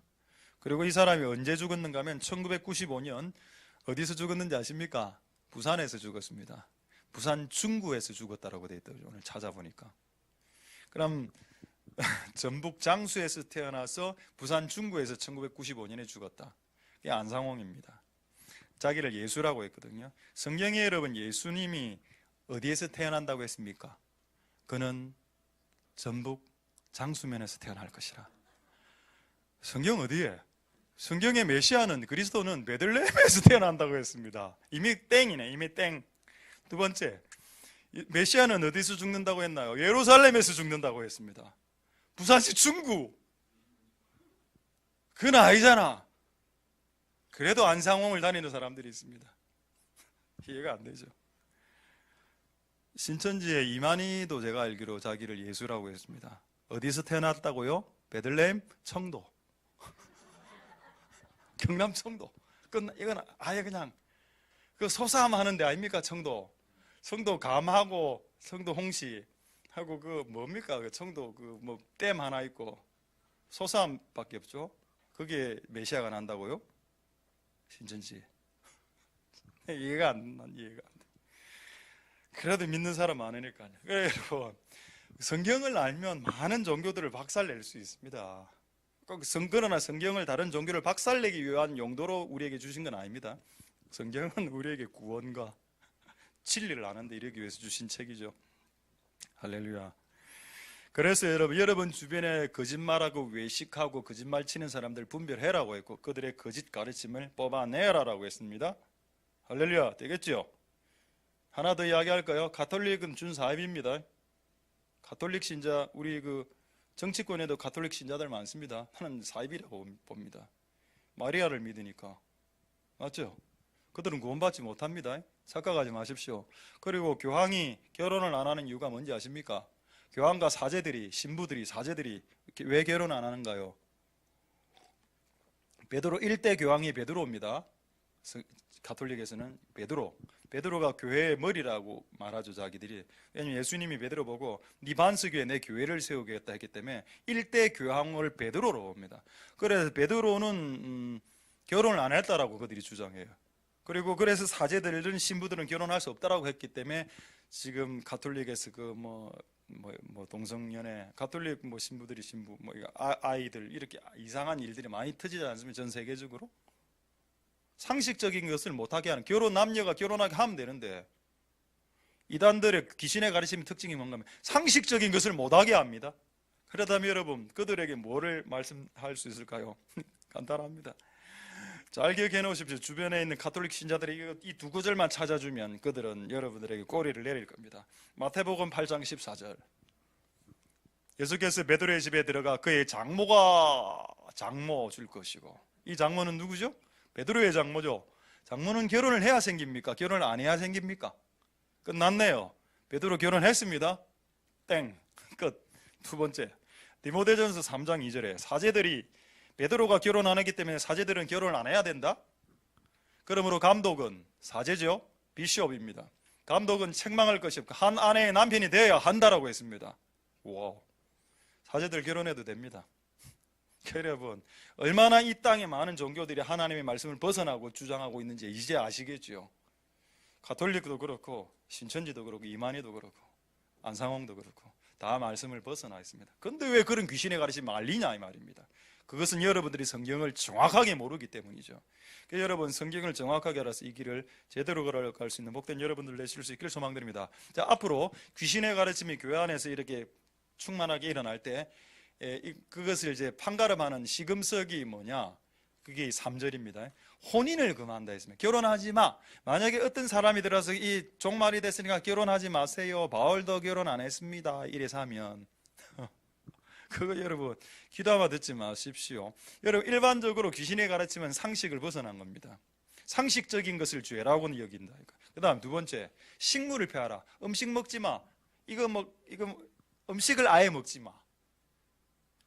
그리고 이 사람이 언제 죽었는가 하면 1995년 어디서 죽었는지 아십니까? 부산에서 죽었습니다. 부산 중구에서 죽었다라고 되어 있더라고요. 오늘 찾아보니까. 그럼 전북 장수에서 태어나서 부산 중구에서 1995년에 죽었다. 이게 안상홍입니다. 자기를 예수라고 했거든요. 성경에 여러분 예수님이 어디에서 태어난다고 했습니까? 그는 전북 장수면에서 태어날 것이라. 성경 어디에? 성경의 메시아는, 그리스도는 베들레헴에서 태어난다고 했습니다. 이미 땡이네. 이미 땡. 두 번째, 메시아는 어디서 죽는다고 했나요? 예루살렘에서 죽는다고 했습니다. 부산시 중구. 그건 아니잖아. 그래도 안상홍을 다니는 사람들이 있습니다. 이해가 안 되죠. 신천지의 이만희도 제가 알기로 자기를 예수라고 했습니다. 어디서 태어났다고요? 베들레헴 청도. 경남 청도. 이건 아예 그냥 그 소사암 하는 데 아닙니까? 청도 감하고 청도 홍시하고 그 뭡니까? 그 청도 그 뭐 댐 하나 있고 소사암밖에 없죠. 그게 메시아가 난다고요? 신천지. 이해가 안 돼. 그래도 믿는 사람 많으니까요. 그래 여러분, 성경을 알면 많은 종교들을 박살낼 수 있습니다. 그러나 성경을 다른 종교를 박살내기 위한 용도로 우리에게 주신 건 아닙니다. 성경은 우리에게 구원과 진리를 아는 데 이르기 위해서 주신 책이죠. 할렐루야. 그래서 여러분 주변에 거짓말하고 외식하고 거짓말 치는 사람들 분별해라고 했고, 그들의 거짓 가르침을 뽑아내라라고 했습니다. 할렐루야. 되겠죠? 하나 더 이야기할까요? 가톨릭은 준사입입니다. 가톨릭 신자, 우리 그 정치권에도 가톨릭 신자들 많습니다. 나는 사입이라고 봅니다. 마리아를 믿으니까. 맞죠? 그들은 구원받지 못합니다. 착각하지 마십시오. 그리고 교황이 결혼을 안 하는 이유가 뭔지 아십니까? 교황과 사제들이, 신부들이, 사제들이 왜 결혼 안 하는가요? 베드로 1대 교황이 베드로입니다. 가톨릭에서는 베드로가 교회의 머리라고 말하죠. 자기들이. 왜냐하면 예수님이 베드로 보고 네 반석 위에 내 교회를 세우겠다 했기 때문에 1대 교황을 베드로로 봅니다. 그래서 베드로는 결혼을 안 했다라고 그들이 주장해요. 그리고 그래서 사제들은, 신부들은 결혼할 수 없다라고 했기 때문에 지금 가톨릭에서 그 뭐 동성연애, 가톨릭 뭐 신부들이 신부, 뭐 아이들 이렇게 이상한 일들이 많이 터지지 않습니까? 전 세계적으로. 상식적인 것을 못하게 하는, 남녀가 결혼하게 하면 되는데, 이단들의 귀신의 가르침 특징이 뭔가 하면 상식적인 것을 못하게 합니다. 그렇다면 여러분, 그들에게 뭐를 말씀할 수 있을까요? 간단합니다. 잘 기억해 놓으십시오. 주변에 있는 가톨릭 신자들이 이 두 구절만 찾아주면 그들은 여러분들에게 꼬리를 내릴 겁니다. 마태복음 8장 14절. 예수께서 베드로의 집에 들어가 그의 장모 줄 것이고, 이 장모는 누구죠? 베드로의 장모죠. 장모는 결혼을 해야 생깁니까? 결혼을 안 해야 생깁니까? 끝났네요. 베드로 결혼했습니다. 땡. 끝. 두 번째, 디모데전서 3장 2절에 사제들이 베드로가 결혼 안 했기 때문에 사제들은 결혼을 안 해야 된다? 그러므로 감독은 사제죠. 비숍입니다. 감독은 책망할 것이 없고 한 아내의 남편이 되어야 한다라고 했습니다. 와우. 사제들 결혼해도 됩니다. 여러분, 얼마나 이 땅에 많은 종교들이 하나님의 말씀을 벗어나고 주장하고 있는지 이제 아시겠죠? 가톨릭도 그렇고 신천지도 그렇고 이만희도 그렇고 안상홍도 그렇고 다 말씀을 벗어나 있습니다. 그런데 왜 그런 귀신의 가르침이 말리냐 이 말입니다. 그것은 여러분들이 성경을 정확하게 모르기 때문이죠. 그래서 여러분, 성경을 정확하게 알아서 이 길을 제대로 걸어갈 수 있는 복된 여러분들 되실 수 있기를 소망드립니다. 자, 앞으로 귀신의 가르침이 교회 안에서 이렇게 충만하게 일어날 때 그것을 이제 판가름하는 시금석이 뭐냐? 그게 3절입니다. 혼인을 금한다 했습니다. 결혼하지 마. 만약에 어떤 사람이 들어서 이 종말이 됐으니까 결혼하지 마세요. 바울도 결혼 안 했습니다. 이래서 하면 그거 여러분 귀담아 듣지 마십시오. 여러분, 일반적으로 귀신의 가르침은 상식을 벗어난 겁니다. 상식적인 것을 죄라고는 여긴다. 그 다음 두 번째, 식물을 폐하라. 음식 먹지 마. 이거 음식을 아예 먹지 마.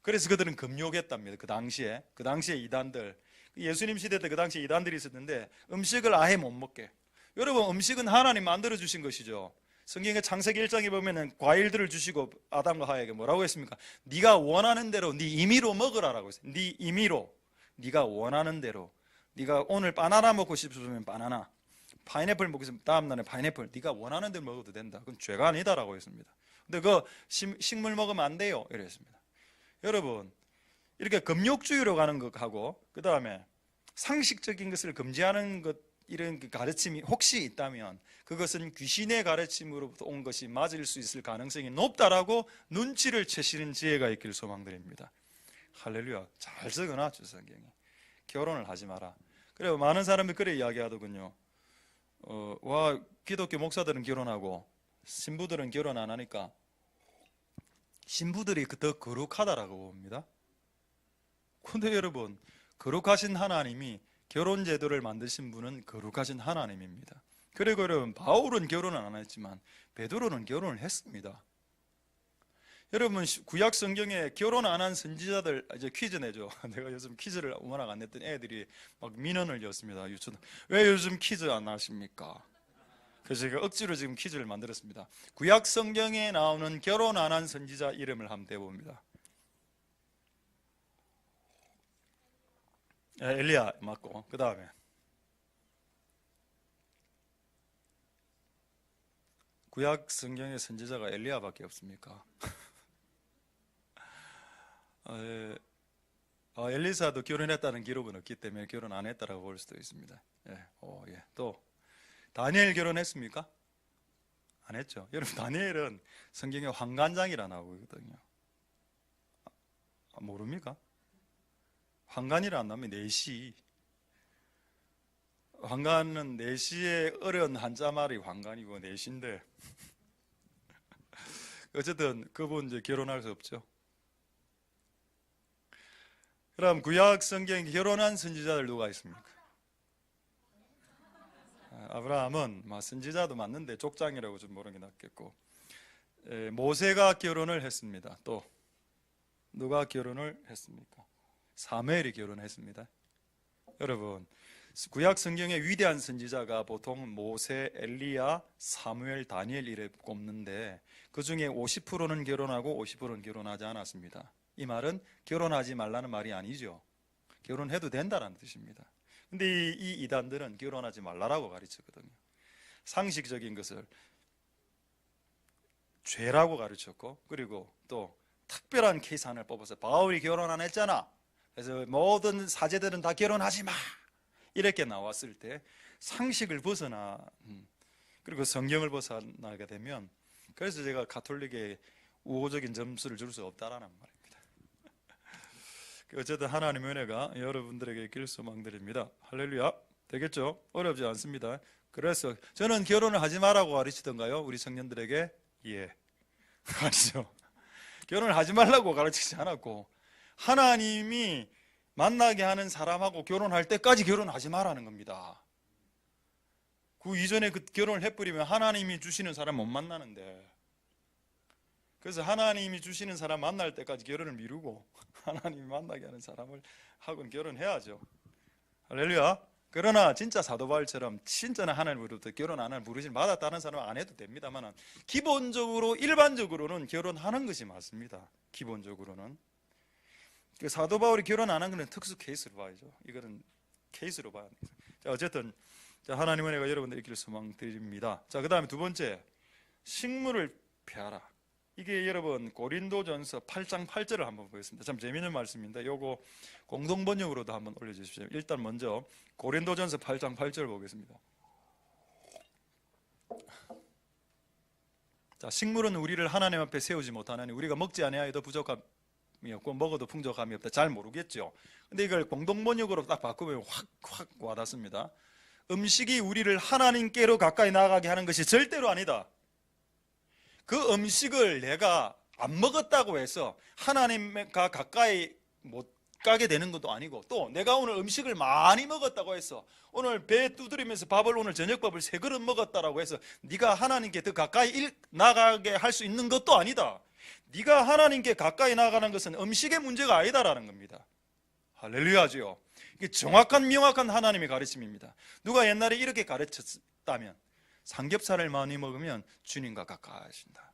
그래서 그들은 금욕했답니다. 그 당시에 이단들, 예수님 시대 때 그 당시에 이단들이 있었는데 음식을 아예 못 먹게. 여러분, 음식은 하나님 만들어 주신 것이죠. 성경의 창세기 1장에 보면은 과일들을 주시고 아담과 하와에게 뭐라고 했습니까? 네가 원하는 대로 네 임의로 먹으라라고 했어요. 네 임의로, 네가 원하는 대로. 네가 오늘 바나나 먹고 싶으면 바나나, 파인애플 먹고 싶으면 다음날에 파인애플, 네가 원하는 대로 먹어도 된다. 그건 죄가 아니다라고 했습니다. 근데 그 식물 먹으면 안 돼요 이랬습니다. 여러분, 이렇게 금욕주의로 가는 것하고 그 다음에 상식적인 것을 금지하는 것, 이런 가르침이 혹시 있다면 그것은 귀신의 가르침으로부터 온 것이 맞을 수 있을 가능성이 높다라고 눈치를 채시는 지혜가 있기를 소망드립니다. 할렐루야. 잘 적어놨죠 성경에. 결혼을 하지 마라. 그래서 많은 사람이 그래 이야기하더군요. 와, 기독교 목사들은 결혼하고 신부들은 결혼 안 하니까 신부들이 더 거룩하다라고 봅니다. 근데 여러분, 거룩하신 하나님이 결혼 제도를 만드신 분은 거룩하신 하나님입니다. 그리고 여러분, 바울은 결혼을 안 했지만 베드로는 결혼을 했습니다. 여러분, 구약 성경에 결혼 안 한 선지자들, 이제 퀴즈 내죠. 내가 요즘 퀴즈를 워낙 안 냈던 애들이 막 민원을 였습니다. 유치원. 왜 요즘 퀴즈 안 하십니까? 그래서 제가 억지로 지금 퀴즈를 만들었습니다. 구약 성경에 나오는 결혼 안 한 선지자 이름을 한번 대봅니다. 엘리야 맞고, 그 다음에 구약 성경의 선지자가 엘리야밖에 없습니까? 엘리사도 결혼했다는 기록은 없기 때문에 결혼 안 했다라고 볼 수도 있습니다. 또 다니엘 결혼했습니까? 안 했죠. 여러분, 다니엘은 성경에 환관장이라 나오거든요. 모릅니까? 환관이라 안 나오면 내시. 환관은 내시의 어려운 한자말이 환관이고 내시인데 어쨌든 그분 이제 결혼할 수 없죠. 그럼 구약 성경에 결혼한 선지자들 누가 있습니까? 아브라함은 선지자도 맞는데 족장이라고 좀 모르는 게 낫겠고, 모세가 결혼을 했습니다. 또 누가 결혼을 했습니까? 사무엘이 결혼했습니다. 여러분, 구약 성경의 위대한 선지자가 보통 모세, 엘리야, 사무엘, 다니엘 이래 꼽는데 그 중에 50%는 결혼하고 50%는 결혼하지 않았습니다. 이 말은 결혼하지 말라는 말이 아니죠. 결혼해도 된다는 뜻입니다. 근데 이 이단들은 결혼하지 말라라고 가르쳤거든요. 상식적인 것을 죄라고 가르쳤고, 그리고 또 특별한 케이스 하나를 뽑아서 바울이 결혼 안 했잖아, 그래서 모든 사제들은 다 결혼하지 마, 이렇게 나왔을 때 상식을 벗어나, 그리고 성경을 벗어나게 되면, 그래서 제가 가톨릭에 우호적인 점수를 줄 수 없다라는 말입니다. 어쨌든 하나님의 은혜가 여러분들에게 있길 소망드립니다. 할렐루야. 되겠죠? 어렵지 않습니다. 그래서 저는 결혼을 하지 말라고 가르치던가요? 우리 청년들에게? 예. 아니죠. 결혼을 하지 말라고 가르치지 않았고, 하나님이 만나게 하는 사람하고 결혼할 때까지 결혼하지 말라는 겁니다. 그 이전에 그 결혼을 해버리면 하나님이 주시는 사람 못 만나는데, 그래서 하나님이 주시는 사람 만날 때까지 결혼을 미루고 하나님이 만나게 하는 사람을 하고는 결혼해야죠. 할렐루야. 그러나 진짜 사도 바울처럼 진짜는 하나님으로부터 결혼 안 할 부르심 받았다는 사람은 안 해도 됩니다만, 기본적으로 일반적으로는 결혼하는 것이 맞습니다. 기본적으로는. 그 사도 바울이 결혼 안 한 것은 특수 케이스로 봐야죠. 이거는 케이스로 봐야 됩니다. 자, 어쨌든 하나님의 은혜가 여러분들 있기를 소망드립니다. 자, 그 다음에 두 번째, 식물을 피하라. 이게 여러분 고린도전서 8장 8절을 한번 보겠습니다. 참 재미있는 말씀인데 요거 공동 번역으로도 한번 올려주십시오. 일단 먼저 고린도전서 8장 8절 보겠습니다. 자, 식물은 우리를 하나님 앞에 세우지 못하나니 우리가 먹지 아니하여도 부족함이 없고 먹어도 풍족함이 없다. 잘 모르겠죠. 근데 이걸 공동 번역으로 딱 바꾸면 확 와닿습니다. 음식이 우리를 하나님께로 가까이 나아가게 하는 것이 절대로 아니다. 그 음식을 내가 안 먹었다고 해서 하나님과 가까이 못 가게 되는 것도 아니고, 또 내가 오늘 음식을 많이 먹었다고 해서 오늘 배 두드리면서 오늘 저녁밥을 3그릇 먹었다라고 해서 네가 하나님께 더 가까이 나가게 할 수 있는 것도 아니다. 네가 하나님께 가까이 나가는 것은 음식의 문제가 아니다라는 겁니다. 할렐루야죠. 이게 정확한 명확한 하나님의 가르침입니다. 누가 옛날에 이렇게 가르쳤다면, 삼겹살을 많이 먹으면 주님과 가까워진다.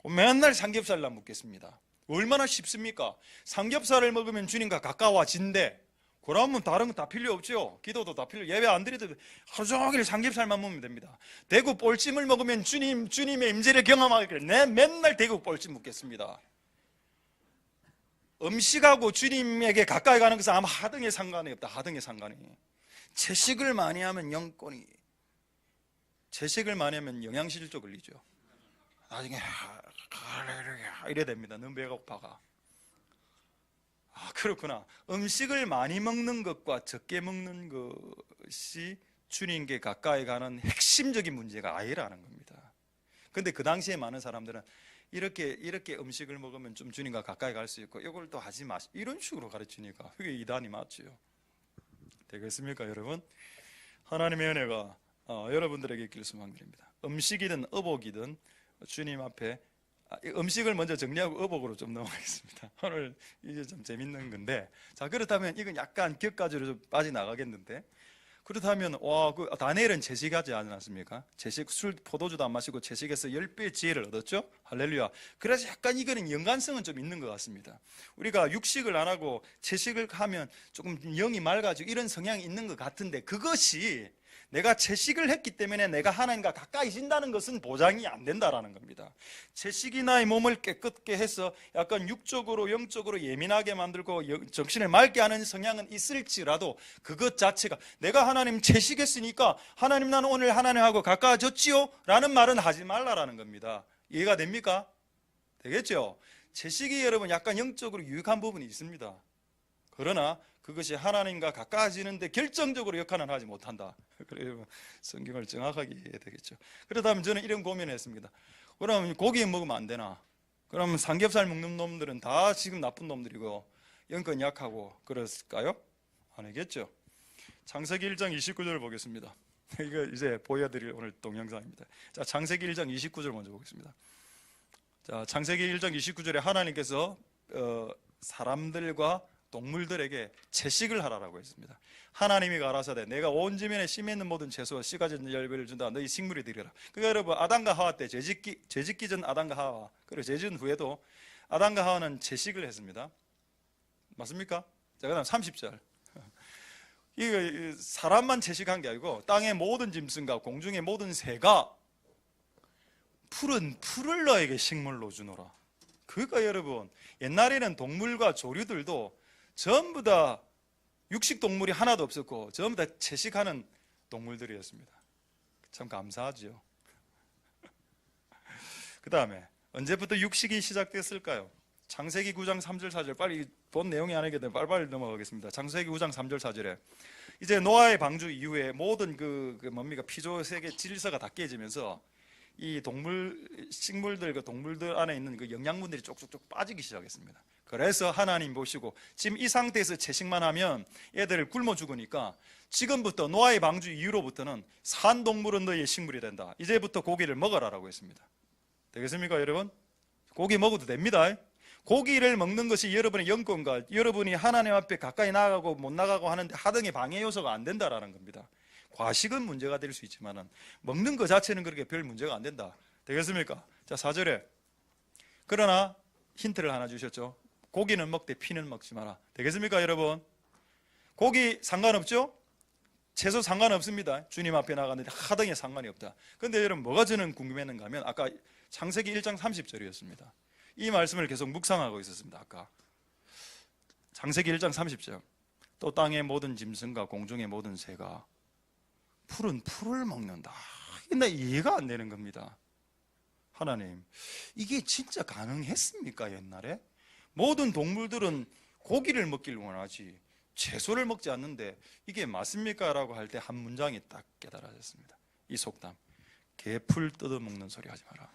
맨날 삼겹살만 먹겠습니다. 얼마나 쉽습니까? 삼겹살을 먹으면 주님과 가까워진대. 그러면 다른 거 다 필요 없죠. 기도도 다 필요, 예배 안 드려도 하루 종일 삼겹살만 먹으면 됩니다. 대구 볼찜을 먹으면 주님의 임재를 경험하길, 내 맨날 대구 볼찜 먹겠습니다. 음식하고 주님에게 가까이 가는 것은 아마 하등의 상관이 없다. 하등의 상관이. 채식을 많이 하면 영권이, 채식을 많이 하면 영양실조 걸리죠. 나중에 이래 됩니다. 너무 배가 고파가. 그렇구나. 음식을 많이 먹는 것과 적게 먹는 것이 주님께 가까이 가는 핵심적인 문제가 아니라는 겁니다. 그런데 그 당시에 많은 사람들은 이렇게 음식을 먹으면 좀 주님과 가까이 갈 수 있고 이걸 또 하지 마시, 이런 식으로 가르치니까 그게 이단이 맞죠. 되겠습니까, 여러분? 하나님의 은혜가 여러분들에게 있기를 소망드립니다. 음식이든 의복이든 주님 앞에, 음식을 먼저 정리하고 의복으로 좀 넘어가겠습니다. 오늘 이제 좀 재밌는 건데, 자, 그렇다면 이건 약간 격가지로 좀 빠져나가겠는데, 그렇다면 그 다니엘은 채식하지 않았습니까? 채식, 술, 포도주도 안 마시고 채식해서 10배의 지혜를 얻었죠? 할렐루야. 그래서 약간 이거는 연관성은 좀 있는 것 같습니다. 우리가 육식을 안 하고 채식을 하면 조금 영이 맑아지고 이런 성향이 있는 것 같은데, 그것이 내가 채식을 했기 때문에 내가 하나님과 가까이진다는 것은 보장이 안 된다라는 겁니다. 채식이 나의 몸을 깨끗게 해서 약간 육적으로 영적으로 예민하게 만들고 정신을 맑게 하는 성향은 있을지라도, 그것 자체가 내가 하나님 채식했으니까 하나님 나는 오늘 하나님하고 가까워졌지요? 라는 말은 하지 말라라는 겁니다. 이해가 됩니까? 되겠죠? 채식이 여러분 약간 영적으로 유익한 부분이 있습니다. 그러나 그것이 하나님과 가까워지는데 결정적으로 역할은 하지 못한다. 그래요. 성경을 정확하게 이해해야 되겠죠. 그렇다면 저는 이런 고민을 했습니다. 그럼 고기 먹으면 안 되나? 그럼 삼겹살 먹는 놈들은 다 지금 나쁜 놈들이고 영권 약하고 그랬을까요? 아니겠죠. 창세기 1장 29절을 보겠습니다. 이거 이제 보여드릴 오늘 동영상입니다. 자, 창세기 1장 29절 먼저 보겠습니다. 자, 창세기 1장 29절에 하나님께서 사람들과 동물들에게 채식을 하라고 했습니다. 하나님이 가라사대 내가 온 지면에 씨 맺는 모든 채소와 씨 가진 열매를 준다. 너희 식물이 되리라. 그러니까 여러분, 아담과 하와 때 죄짓기 전 아담과 하와, 그리고 죄진 후에도 아담과 하와는 채식을 했습니다. 맞습니까? 자, 그다음 30절. 이거 사람만 채식한 게 아니고 땅의 모든 짐승과 공중의 모든 새가 푸른 풀을 너에게 식물로 주노라. 그러니까 여러분, 옛날에는 동물과 조류들도 전부 다 육식 동물이 하나도 없었고 전부 다 채식하는 동물들이었습니다. 참 감사하죠. 그 다음에 언제부터 육식이 시작됐을까요? 창세기 9장 3절 4절, 빨리 본 내용이 아니기 때문에 빨리빨리 넘어가겠습니다. 창세기 9장 3절 4절에 이제 노아의 방주 이후에 모든 뭡니까 피조 세계 질서가 다 깨지면서 이 식물들, 그 동물들 안에 있는 그 영양분들이 쪽쪽쪽 빠지기 시작했습니다. 그래서 하나님 보시고 지금 이 상태에서 채식만 하면 애들을 굶어 죽으니까 지금부터 노아의 방주 이후로부터는 산 동물은 너희의 식물이 된다. 이제부터 고기를 먹어라라고 했습니다. 되겠습니까, 여러분? 고기 먹어도 됩니다. 고기를 먹는 것이 여러분의 영권과 여러분이 하나님 앞에 가까이 나가고 못 나가고 하는데 하등의 방해 요소가 안 된다라는 겁니다. 과식은 문제가 될 수 있지만 먹는 것 자체는 그렇게 별 문제가 안 된다. 되겠습니까? 자, 4절에 그러나 힌트를 하나 주셨죠. 고기는 먹되 피는 먹지 마라. 되겠습니까, 여러분? 고기 상관없죠? 채소 상관없습니다. 주님 앞에 나갔는데 하등에 상관이 없다. 그런데 여러분 뭐가 저는 궁금했는가 하면 아까 창세기 1장 30절이었습니다. 이 말씀을 계속 묵상하고 있었습니다. 아까 창세기 1장 30절 또 땅의 모든 짐승과 공중의 모든 새가 풀은 풀을 먹는다. 나 이해가 안 되는 겁니다. 하나님, 이게 진짜 가능했습니까? 옛날에 모든 동물들은 고기를 먹기를 원하지 채소를 먹지 않는데 이게 맞습니까? 라고 할 때 한 문장이 딱 깨달아졌습니다. 이 속담, 개풀 뜯어먹는 소리 하지 마라.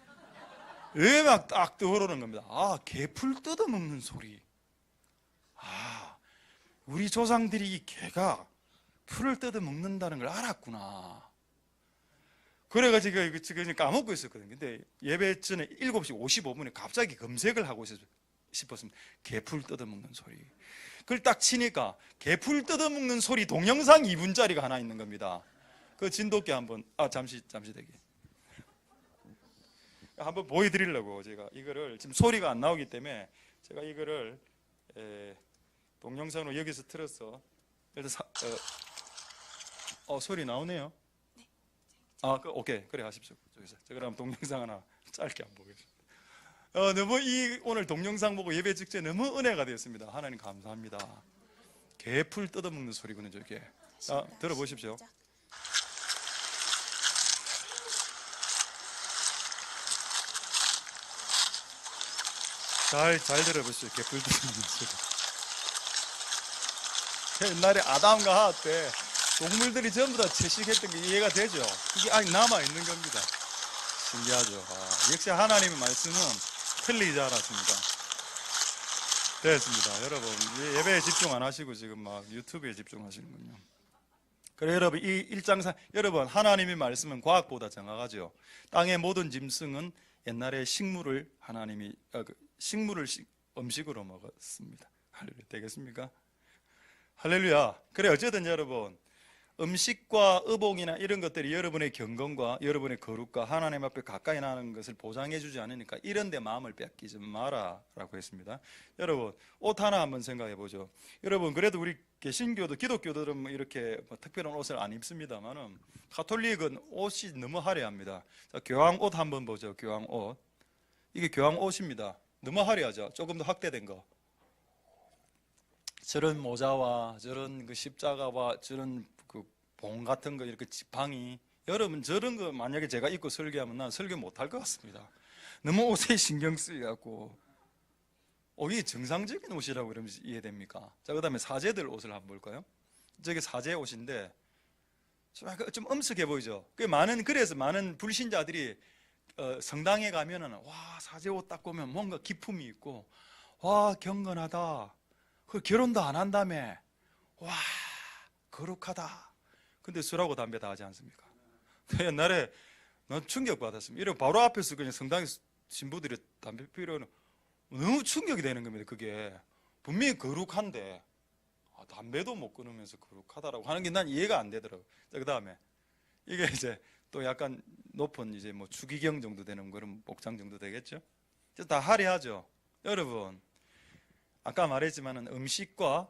막 딱 떠오르는 겁니다. 아, 개풀 뜯어먹는 소리. 아, 우리 조상들이 이 개가 풀을 뜯어먹는다는 걸 알았구나. 그래가지고 지금 까먹고 있었거든요. 근데 예배 전에 7시 55분에 갑자기 검색을 하고 싶었습니다. 개풀 뜯어먹는 소리. 그걸 딱 치니까 개풀 뜯어먹는 소리 동영상 2분짜리가 하나 있는 겁니다. 그 진돗개 한번 잠시 대기. 한번 보여드리려고 제가 이거를 지금 소리가 안 나오기 때문에 제가 이거를 동영상으로 여기서 틀어서 소리 나오네요. 오케이, 그래 하십시오. 저기서 그럼 동영상 하나 짧게 한번 보겠습니다. 너무 오늘 동영상 보고 예배 직전에 너무 은혜가 되었습니다. 하나님 감사합니다. 개풀 뜯어먹는 소리군요, 저게. 들어보십시오. 잘 들어보시죠. 개풀 뜯어먹는 소리. 옛날에 아담과 하와 때 동물들이 전부 다 채식했던 게 이해가 되죠. 이게 아직 남아있는 겁니다. 신기하죠. 역시 하나님의 말씀은 틀리지 않았습니다. 됐습니다. 여러분, 예배에 집중 안 하시고 지금 막 유튜브에 집중하시는군요. 그래, 여러분, 이 1장 여러분, 하나님의 말씀은 과학보다 정확하죠. 땅의 모든 짐승은 옛날에 식물을 식물을 음식으로 먹었습니다. 할렐루야, 되겠습니까? 할렐루야. 그래, 어쨌든 여러분, 음식과 의복이나 이런 것들이 여러분의 경건과 여러분의 거룩과 하나님 앞에 가까이 나는 것을 보장해 주지 않으니까 이런 데 마음을 뺏기지 마라 라고 했습니다. 여러분, 옷 하나 한번 생각해 보죠. 여러분, 그래도 우리 개신교도 기독교들은 이렇게 특별한 옷을 안 입습니다만은 가톨릭은 옷이 너무 화려합니다. 자, 교황 옷 한번 보죠. 교황 옷. 이게 교황 옷입니다. 너무 화려하죠. 조금 더 확대된 거. 저런 모자와 저런 그 십자가와 저런 그 봉 같은 거 이렇게 지팡이, 여러분 저런 거 만약에 제가 입고 설교하면 난 설교 못할 것 같습니다. 너무 옷에 신경 쓰여갖고 이게 정상적인 옷이라고 그러면 이해됩니까? 자, 그 다음에 사제들 옷을 한번 볼까요? 저게 사제 옷인데 좀 엄숙해 보이죠? 그래서 많은 불신자들이 성당에 가면은 와, 사제 옷 딱 보면 뭔가 기품이 있고 와, 경건하다. 그 결혼도 안 한다며. 와, 거룩하다. 근데 술하고 담배 다 하지 않습니까? 옛날에 난 충격받았습니다. 이런 바로 앞에서 그냥 성당 신부들이 담배 피우려는 너무 충격이 되는 겁니다. 그게 분명히 거룩한데 담배도 못 끊으면서 거룩하다라고 하는 게 난 이해가 안 되더라고요. 그 다음에 이게 이제 또 약간 높은 이제 뭐 추기경 정도 되는 그런 목장 정도 되겠죠? 다 화려하죠. 여러분, 아까 말했지만 음식과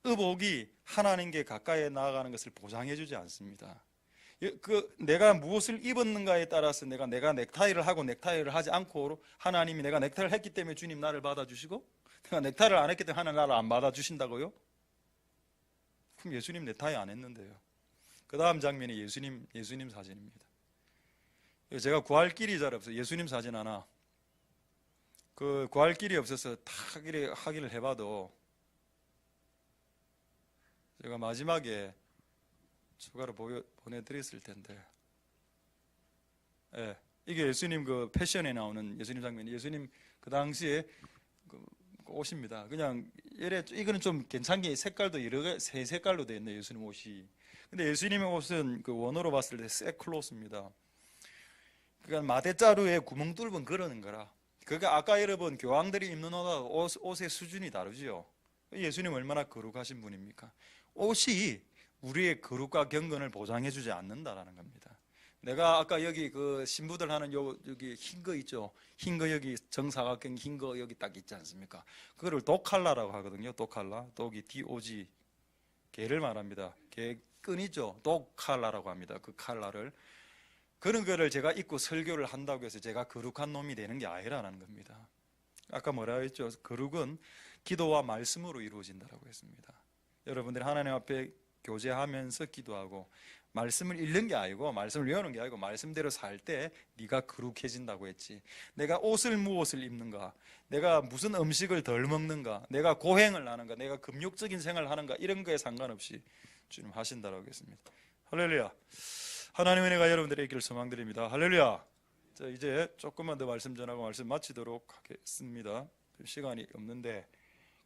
의복이 하나님께 가까이 나아가는 것을 보장해 주지 않습니다. 내가 무엇을 입었는가에 따라서 내가 넥타이를 하고 넥타이를 하지 않고 하나님이 내가 넥타이를 했기 때문에 주님 나를 받아주시고 내가 넥타이를 안 했기 때문에 하나님 나를 안 받아주신다고요? 그럼 예수님 넥타이 안 했는데요. 그 다음 장면이 예수님 사진입니다. 제가 구할 길이 잘 없어요. 예수님 사진 하나 구할 길이 없어서 다 하기를 해봐도 제가 마지막에 추가로 보내드렸을 텐데, 이게 예수님 그 패션에 나오는 예수님 장면, 예수님 그 당시에 그 옷입니다. 그냥 이거는 좀 괜찮게 색깔도 여러 개, 세 색깔로 되어 있네, 예수님 옷이. 근데 예수님의 옷은 그 원어로 봤을 때 세클로스입니다. 그러니까 마대자루에 구멍 뚫은 그러는 거라. 그러니까 아까 여러분 교황들이 입는 옷의 수준이 다르지요. 예수님 얼마나 거룩하신 분입니까? 옷이 우리의 거룩과 경건을 보장해 주지 않는다라는 겁니다. 내가 아까 여기 그 신부들 하는 여기 흰 거 있죠. 흰 거 여기 정사각형 흰 거 여기 딱 있지 않습니까? 그거를 독칼라라고 하거든요. 독칼라. 독이 DOG. 개를 말합니다. 개 끈이죠. 독칼라라고 합니다. 그 칼라를. 그런 거를 제가 입고 설교를 한다고 해서 제가 거룩한 놈이 되는 게 아니라는 겁니다. 아까 뭐라 했죠? 거룩은 기도와 말씀으로 이루어진다라고 했습니다. 여러분들이 하나님 앞에 교제하면서 기도하고 말씀을 읽는 게 아니고 말씀을 외우는 게 아니고 말씀대로 살 때 네가 거룩해진다고 했지. 내가 옷을 무엇을 입는가, 내가 무슨 음식을 덜 먹는가, 내가 고행을 하는가, 내가 금욕적인 생활을 하는가, 이런 거에 상관없이 주님 하신다라고 했습니다. 할렐루야. 하나님의 은혜가 여러분들의 있기를 소망드립니다. 할렐루야. 자, 이제 조금만 더 말씀 전하고 말씀 마치도록 하겠습니다. 시간이 없는데,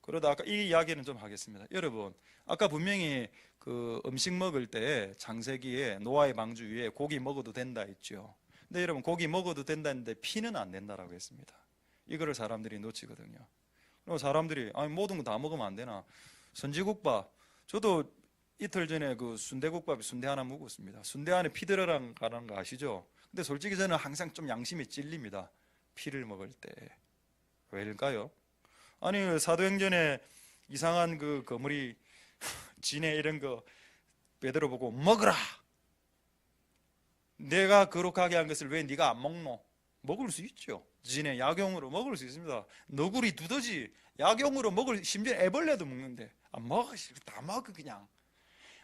그러다 아까 이 이야기는 좀 하겠습니다. 여러분, 아까 분명히 그 음식 먹을 때 창세기에 노아의 방주 위에 고기 먹어도 된다 했죠. 근데 여러분, 고기 먹어도 된다는데 피는 안 된다라고 했습니다. 이거를 사람들이 놓치거든요. 그리고 사람들이 아니 모든 거 다 먹으면 안 되나? 선지국밥, 저도 이틀 전에 그 순대국밥에 순대 하나 먹었습니다. 순대 안에 피 들어가는 거 아시죠? 근데 솔직히 저는 항상 좀 양심이 찔립니다. 피를 먹을 때. 왜일까요? 아니 사도행전에 이상한 그 거물이 진해 이런 거 베드로 보고 먹으라. 내가 거룩하게 한 것을 왜 네가 안 먹노? 먹을 수 있죠. 진해 약용으로 먹을 수 있습니다. 너구리, 두더지 약용으로 먹을, 심지어 애벌레도 먹는데 안 먹어. 다 먹어. 그냥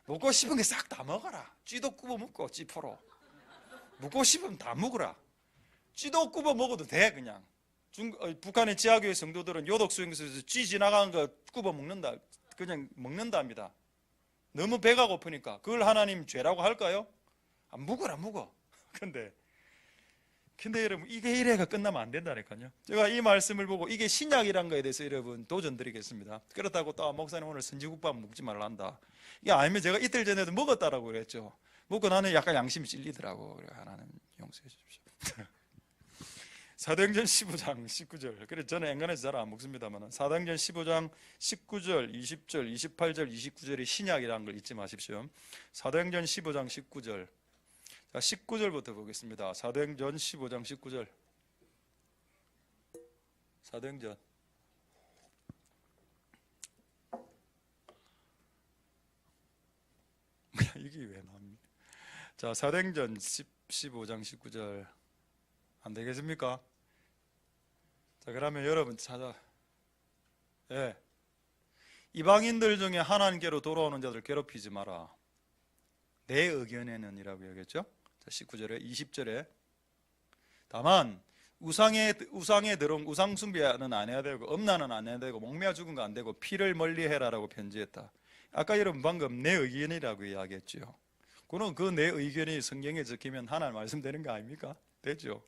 먹고 싶은 게 싹 다 먹어라. 쥐도 굽어 먹고 찌포로 먹고 싶으면 다 먹어라. 쥐도 굽어 먹어도 돼. 그냥 북한의 지하교회 성도들은 요독 수용소에서 쥐 지나가는 거 굽어 먹는다. 그냥 먹는답니다. 너무 배가 고프니까. 그걸 하나님 죄라고 할까요? 안 먹어라 먹어. 근데 여러분, 이게 이래가 끝나면 안 된다니까요. 제가 이 말씀을 보고 이게 신약이란 거에 대해서 여러분 도전 드리겠습니다. 그렇다고 또 목사님 오늘 선지국밥 먹지 말란다, 이게 아니면 제가 이틀 전에도 먹었다라고 그랬죠. 먹고 나는 약간 양심이 찔리더라고. 그래, 하나님 용서해 주십시오. 사도행전 15장 19절. 그래 저는 앵간해서 잘 안 먹습니다만 사도행전 15장 19절, 20절, 28절, 29절이 신약이라는 걸 잊지 마십시오. 사도행전 15장 19절. 자, 19절부터 보겠습니다. 사도행전 15장 19절. 사도행전. 이게 왜 나옵니까? 자, 사도행전 15장 19절. 안 되겠습니까? 자, 그러면 여러분 찾아. 예. 이방인들 중에 하나님께로 돌아오는 자들 괴롭히지 마라. 내 의견에는 이라고 얘기했죠. 자, 19절에 20절에 다만 우상 숭배는 안 해야 되고 음란은 안 해야 되고 목매어 죽은 거 안 되고 피를 멀리해라라고 편지했다. 아까 여러분 방금 내 의견이라고 이야기했죠. 그는 그 내 의견이 성경에 적히면 하나님 말씀되는 거 아닙니까? 되죠.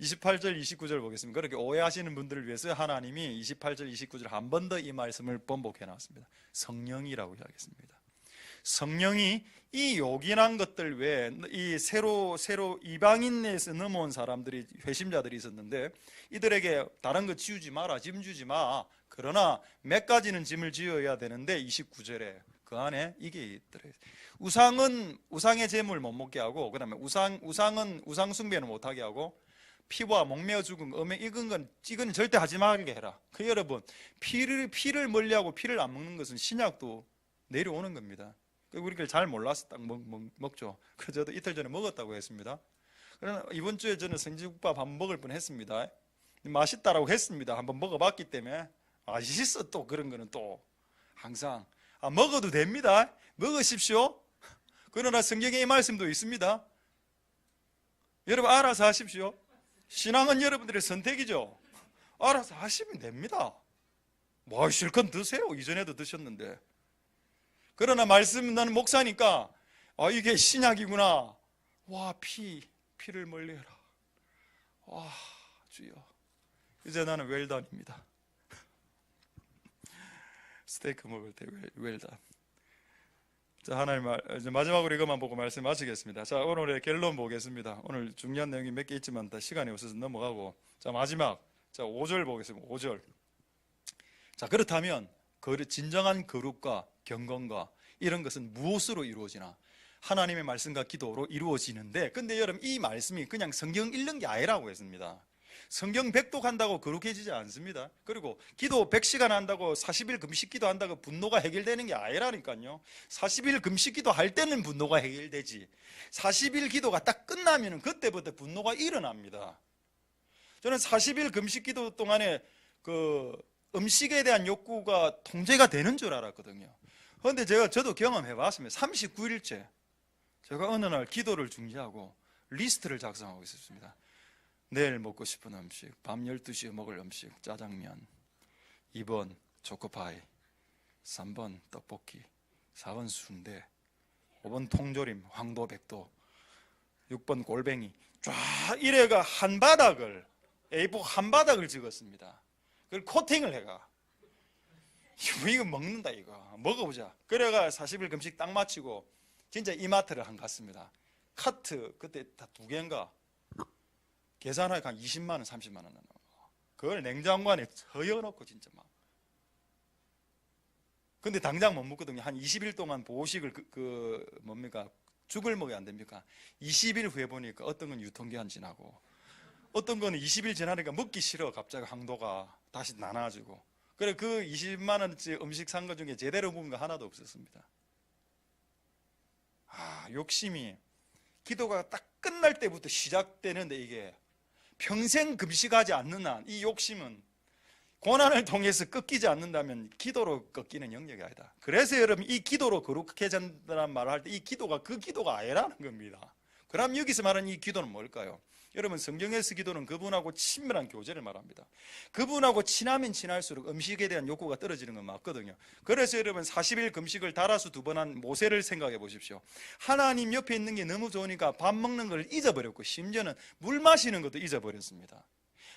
28절 29절 보겠습니다. 그렇게 오해하시는 분들을 위해서 하나님이 28절 29절 한 번 더 이 말씀을 번복해 놨습니다. 성령이라고 이야기했습니다. 성령이 이 요긴한 것들 외에 이 새로 이방인에서 넘어온 사람들이, 회심자들이 있었는데 이들에게 다른 거 지우지 마라, 짐 주지 마. 그러나 몇 가지는 짐을 지어야 되는데 29절에 그 안에 이게 있더래요. 우상의 제물 못 먹게 하고, 그다음에 우상 숭배는 못 하게 하고, 피와 목매어 죽은 음에 익은 건 이건 절대 하지 말게 해라. 그 여러분, 피를 멀리하고 피를 안 먹는 것은 신약도 내려오는 겁니다. 우리가 잘 몰라서 딱 먹죠. 그래서 저도 이틀 전에 먹었다고 했습니다. 그러나 이번 주에 저는 선지국밥 한번 먹을 뻔했습니다. 맛있다라고 했습니다. 한번 먹어봤기 때문에. 맛있어. 또 그런 거는 또 항상 먹어도 됩니다. 먹으십시오. 그러나 성경에 이 말씀도 있습니다. 여러분 알아서 하십시오. 신앙은 여러분들의 선택이죠. 알아서 하시면 됩니다. 뭐 실컷 드세요. 이전에도 드셨는데. 그러나 말씀, 나는 목사니까 이게 신약이구나. 와, 피 피를 멀리해라. 와, 주여, 이제 나는 웰던입니다. 스테이크 먹을 때 웰던. 자, 하나님 이제 마지막으로 이것만 보고 말씀 마치겠습니다. 자, 오늘의 결론 보겠습니다. 오늘 중요한 내용이 몇 개 있지만 다 시간이 없어서 넘어가고, 자, 마지막, 자, 5절 보겠습니다. 5절. 자, 그렇다면 진정한 거룩과 경건과 이런 것은 무엇으로 이루어지나? 하나님의 말씀과 기도로 이루어지는데, 근데 여러분, 이 말씀이 그냥 성경 읽는 게 아니라고 했습니다. 성경 100독한다고 거룩해지지 않습니다. 그리고 기도 100시간 한다고 40일 금식기도 한다고 분노가 해결되는 게 아니라니까요. 40일 금식기도 할 때는 분노가 해결되지, 40일 기도가 딱 끝나면 그때부터 분노가 일어납니다. 저는 40일 금식기도 동안에 그 음식에 대한 욕구가 통제가 되는 줄 알았거든요. 그런데 저도 경험해 봤습니다. 39일째 제가 어느 날 기도를 중지하고 리스트를 작성하고 있었습니다. 내일 먹고 싶은 음식, 밤 12시에 먹을 음식, 짜장면, 2번 초코파이, 3번 떡볶이, 4번 순대, 5번 통조림, 황도, 백도, 6번 골뱅이, 쫙 이래가 한 바닥을, A4 한 바닥을 찍었습니다. 그걸 코팅을 해가, 이거 먹는다, 이거 먹어보자. 그래가 40일 금식 딱 마치고 진짜 이마트를 한 갔습니다. 카트 그때 다 2개인가 계산하니까 한 20만 원, 30만 원 나와. 그걸 냉장고 안에 서여놓고 진짜 막. 근데 당장 못 먹거든요. 한 20일 동안 보호식을 뭡니까? 죽을 먹어야 안 됩니까? 20일 후에 보니까 어떤 건 유통기한 지나고, 어떤 거는 20일 지나니까 먹기 싫어. 갑자기 황도가 다시 나눠지고. 그래, 그 20만 원치 음식 산 거 중에 제대로 먹은 거 하나도 없었습니다. 욕심이 기도가 딱 끝날 때부터 시작되는데, 이게 평생 금식하지 않는 한 이 욕심은 고난을 통해서 꺾이지 않는다면 기도로 꺾이는 영역이 아니다. 그래서 여러분, 이 기도로 거룩해진다는 말을 할 때 이 기도가 그 기도가 아니라는 겁니다. 그럼 여기서 말하는 이 기도는 뭘까요? 여러분, 성경에서 기도는 그분하고 친밀한 교제를 말합니다. 그분하고 친하면 친할수록 음식에 대한 욕구가 떨어지는 건 맞거든요. 그래서 여러분, 40일 금식을 달아서 2번 한 모세를 생각해 보십시오. 하나님 옆에 있는 게 너무 좋으니까 밥 먹는 걸 잊어버렸고, 심지어는 물 마시는 것도 잊어버렸습니다.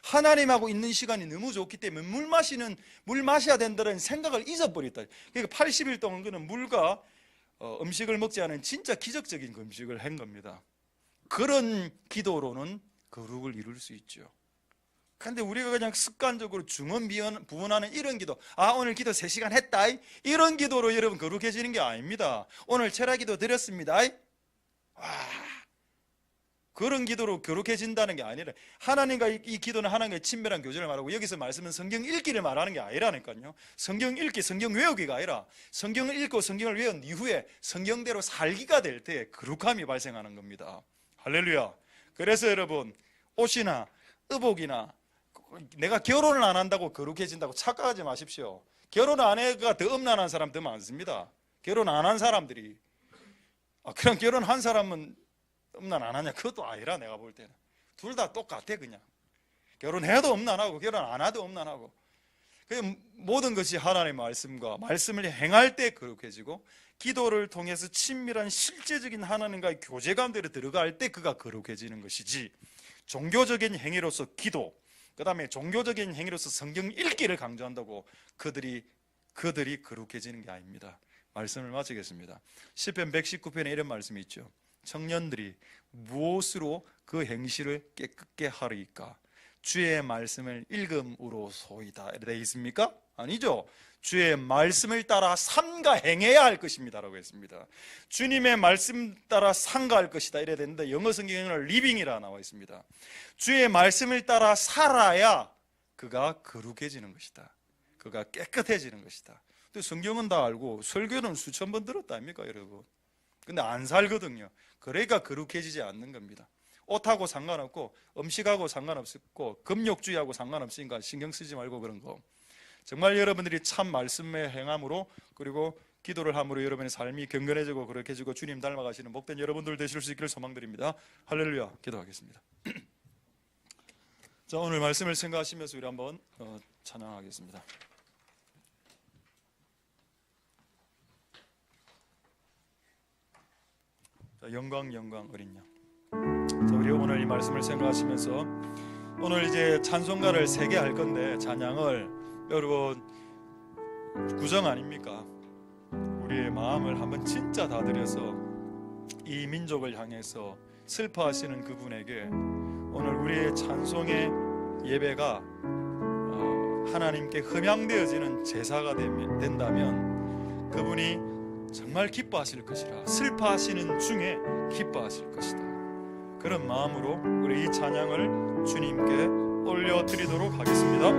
하나님하고 있는 시간이 너무 좋기 때문에 물 마셔야 된다는 생각을 잊어버렸다. 그러니까 80일 동안 그는 물과 음식을 먹지 않은 진짜 기적적인 금식을 한 겁니다. 그런 기도로는 거룩을 이룰 수 있죠. 그런데 우리가 그냥 습관적으로 부원하는 이런 기도, 오늘 기도 3시간 했다, 이런 기도로 여러분 거룩해지는 게 아닙니다. 오늘 철야기도 드렸습니다, 그런 기도로 거룩해진다는 게 아니라, 하나님과 이 기도는 하나님과의 친밀한 교제를 말하고, 여기서 말씀은 성경 읽기를 말하는 게 아니라니까요. 성경 읽기, 성경 외우기가 아니라 성경을 읽고 성경을 외운 이후에 성경대로 살기가 될 때 거룩함이 발생하는 겁니다. 할렐루야. 그래서 여러분, 옷이나 의복이나, 내가 결혼을 안 한다고 거룩해진다고 착각하지 마십시오. 결혼 안 해가 더 음란한 사람 더 많습니다. 결혼 안 한 사람들이. 그럼 결혼한 사람은 음란 안 하냐? 그것도 아니라, 내가 볼 때는 둘 다 똑같아. 그냥 결혼해도 음란하고 결혼 안 해도 음란하고, 모든 것이 하나님의 말씀과 말씀을 행할 때 거룩해지고, 기도를 통해서 친밀한 실제적인 하나님과의 교제 가운데로 들어갈 때 그가 거룩해지는 것이지, 종교적인 행위로서 기도, 그 다음에 종교적인 행위로서 성경 읽기를 강조한다고 그들이 거룩해지는 게 아닙니다. 말씀을 마치겠습니다. 시편 119편에 이런 말씀이 있죠. 청년들이 무엇으로 그 행실을 깨끗게 하리까? 주의 말씀을 읽음으로소이다. 이렇게 되어 있습니까? 아니죠. 주의 말씀을 따라 삼가 행해야 할 것입니다 라고 했습니다. 주님의 말씀 따라 삼가할 것이다 이래야 되는데, 영어 성경에는 리빙이라 나와 있습니다. 주의 말씀을 따라 살아야 그가 거룩해지는 것이다, 그가 깨끗해지는 것이다. 또 성경은 다 알고 설교는 수천 번 들었다 아닙니까 여러분? 근데 안 살거든요. 그러니까 거룩해지지 않는 겁니다. 옷하고 상관없고 음식하고 상관없고 금욕주의하고 상관없으니까 신경 쓰지 말고, 그런 거 정말 여러분들이 참 말씀에 행함으로, 그리고 기도를 함으로 여러분의 삶이 경건해지고 거룩해지고 주님 닮아가시는 복된 여러분들 되실 수 있기를 소망드립니다. 할렐루야. 기도하겠습니다. 자, 오늘 말씀을 생각하시면서 우리 한번 찬양하겠습니다. 자, 영광 어린 양. 자, 우리 우리 오늘 이 말씀을 생각하시면서 오늘 이제 찬송가를 3개 할 건데 찬양을 여러분 구정 아닙니까? 우리의 마음을 한번 진짜 다 들여서 이 민족을 향해서 슬퍼하시는 그분에게 오늘 우리의 찬송의 예배가 하나님께 흠양되어지는 제사가 된다면 그분이 정말 기뻐하실 것이라, 슬퍼하시는 중에 기뻐하실 것이다. 그런 마음으로 우리 이 찬양을 주님께 올려드리도록 하겠습니다.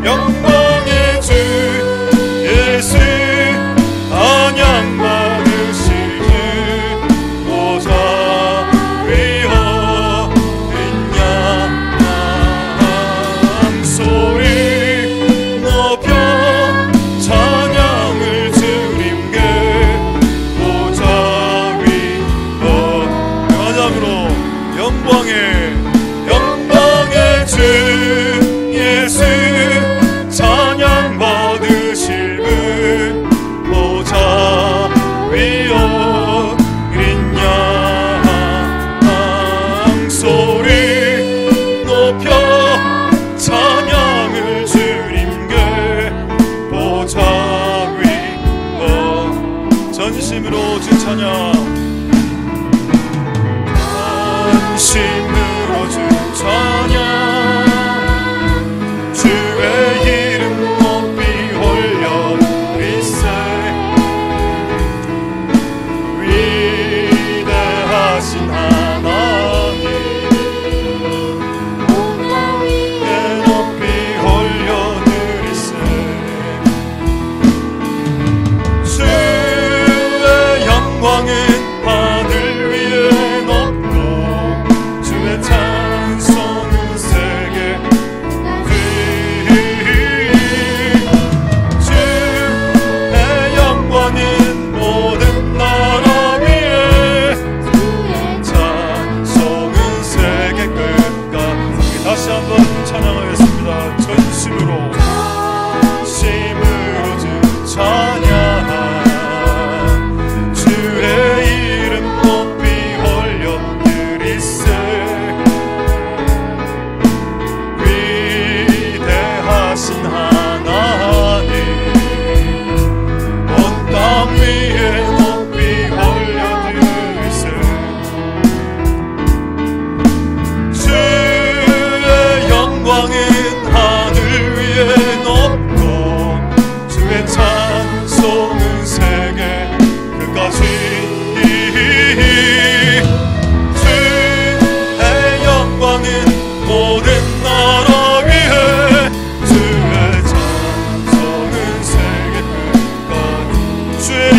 영광의 주 예수 찬양 받으실 주 보좌 위에 있냐 소리 높여 찬양을 주님께 보좌 위 마지막으로 영광의 주 예수 찬양 받으실 분 보좌 위에 있냐 소리 높여 찬양을 주님께 보좌 위 전심으로 주 찬양 전심으로 주 찬양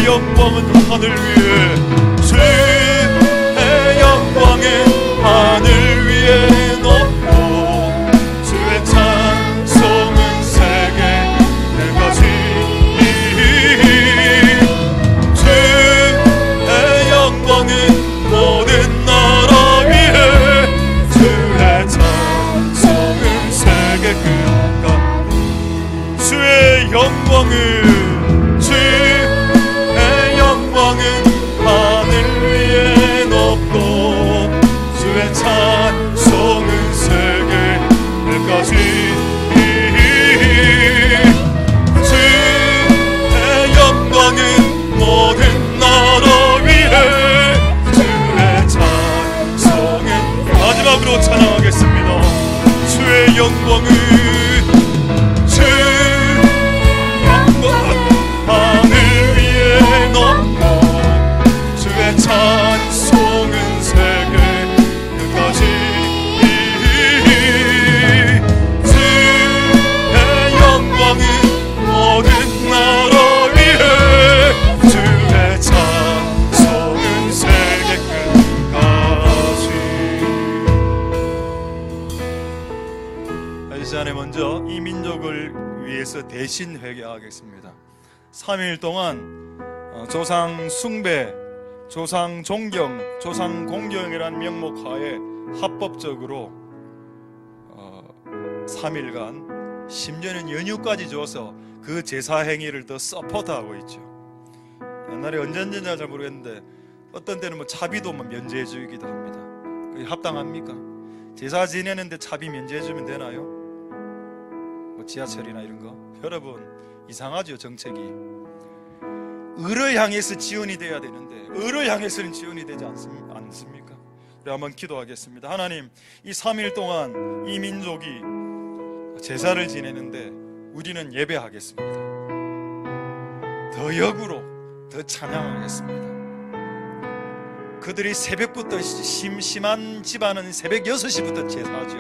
영광을 위해 주의 영광은 하늘 위에 높고 주의 찬송은 세계 끝까지 주의 영광은 모든 나라 위에 주의 찬송은 세계 끝까지 주의 영광은 주의 영광은 하늘 위에 높고 주의 찬송은 세계 끝까지 주의 영광은 모든 나라 위에 주의 찬송은 마지막으로 찬양하겠습니다. 주의 영광은 하늘 위에 높고 주의 찬송은 세계 끝까지 주의 영광은 모든 나라 위에 주의 찬송은 세계 끝까지. 이 시간에 먼저 이 민족을 위해서 대신 회개하겠습니다. 3일 동안 조상 숭배, 조상 존경, 조상 공경이라는 명목 하에 합법적으로 3일간 심지어는 연휴까지 줘서 그 제사 행위를 더 서포트하고 있죠. 옛날에 언제인지 잘 모르겠는데 어떤 때는 차비도 면제해 주기도 합니다. 그게 합당합니까? 제사 지내는데 차비 면제해 주면 되나요? 지하철이나 이런 거. 여러분, 이상하죠, 정책이. 을을 향해서 지원이 돼야 되는데 을을 향해서는 지원이 되지 않습니까? 우리 한번 기도하겠습니다. 하나님, 이 3일 동안 이 민족이 제사를 지내는데 우리는 예배하겠습니다. 더 역으로 더 찬양하겠습니다. 그들이 새벽부터 심한 집안은 새벽 6시부터 제사하죠.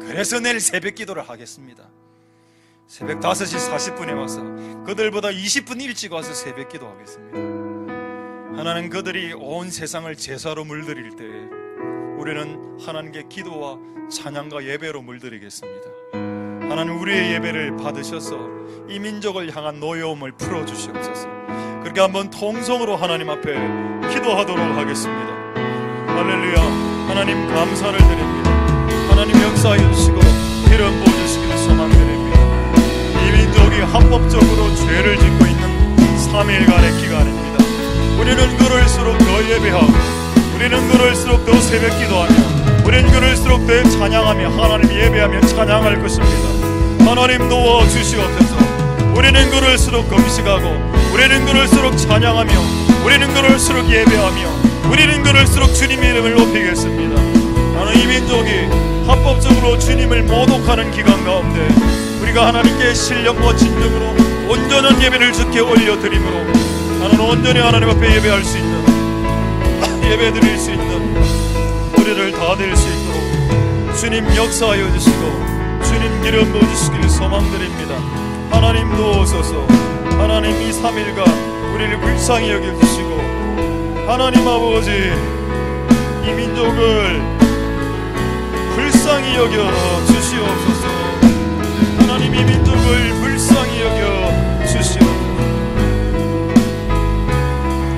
그래서 내일 새벽 기도를 하겠습니다. 새벽 5시 40분에 와서 그들보다 20분 일찍 와서 새벽 기도하겠습니다. 하나님, 그들이 온 세상을 제사로 물들일 때에 우리는 하나님께 기도와 찬양과 예배로 물들이겠습니다. 하나님, 우리의 예배를 받으셔서 이 민족을 향한 노여움을 풀어주시옵소서. 그렇게 한번 통성으로 하나님 앞에 기도하도록 하겠습니다. 할렐루야. 하나님, 감사를 드립니다. 하나님, 역사해 주시고 기름 부어주시기를 소망드립니다. 이 민족이 합법적으로 죄를 짓고 있는 3일간의 기간입니다. 우리는 그럴수록 더 예배하고, 우리는 그럴수록 더 새벽 기도하며, 우리는 그럴수록 더 찬양하며, 하나님 예배하며 찬양할 것입니다. 하나님 도와주시옵소서. 우리는 그럴수록 금식하고, 우리는 그럴수록 찬양하며, 우리는 그럴수록 예배하며, 우리는 그럴수록 주님의 이름을 높이겠습니다. 나는 이 민족이 합법적으로 주님을 모독하는 기간 가운데 우리가 하나님께 신령과 진정으로 온전한 예배를 주께 올려드림으로 나는 온전히 하나님 앞에 예배할 수 있는, 예배 드릴 수 있는 우리를 다 될 수 있도록 주님 역사하여 주시고 주님 기름 부어주시기를 소망드립니다. 하나님 도우소서. 하나님, 이 3일간 우리를 불쌍히 여겨주시고, 하나님 아버지, 이 민족을 불쌍히 여겨 주시옵소서. 하나님, 이 민족을 불쌍히 여겨 주시옵소서.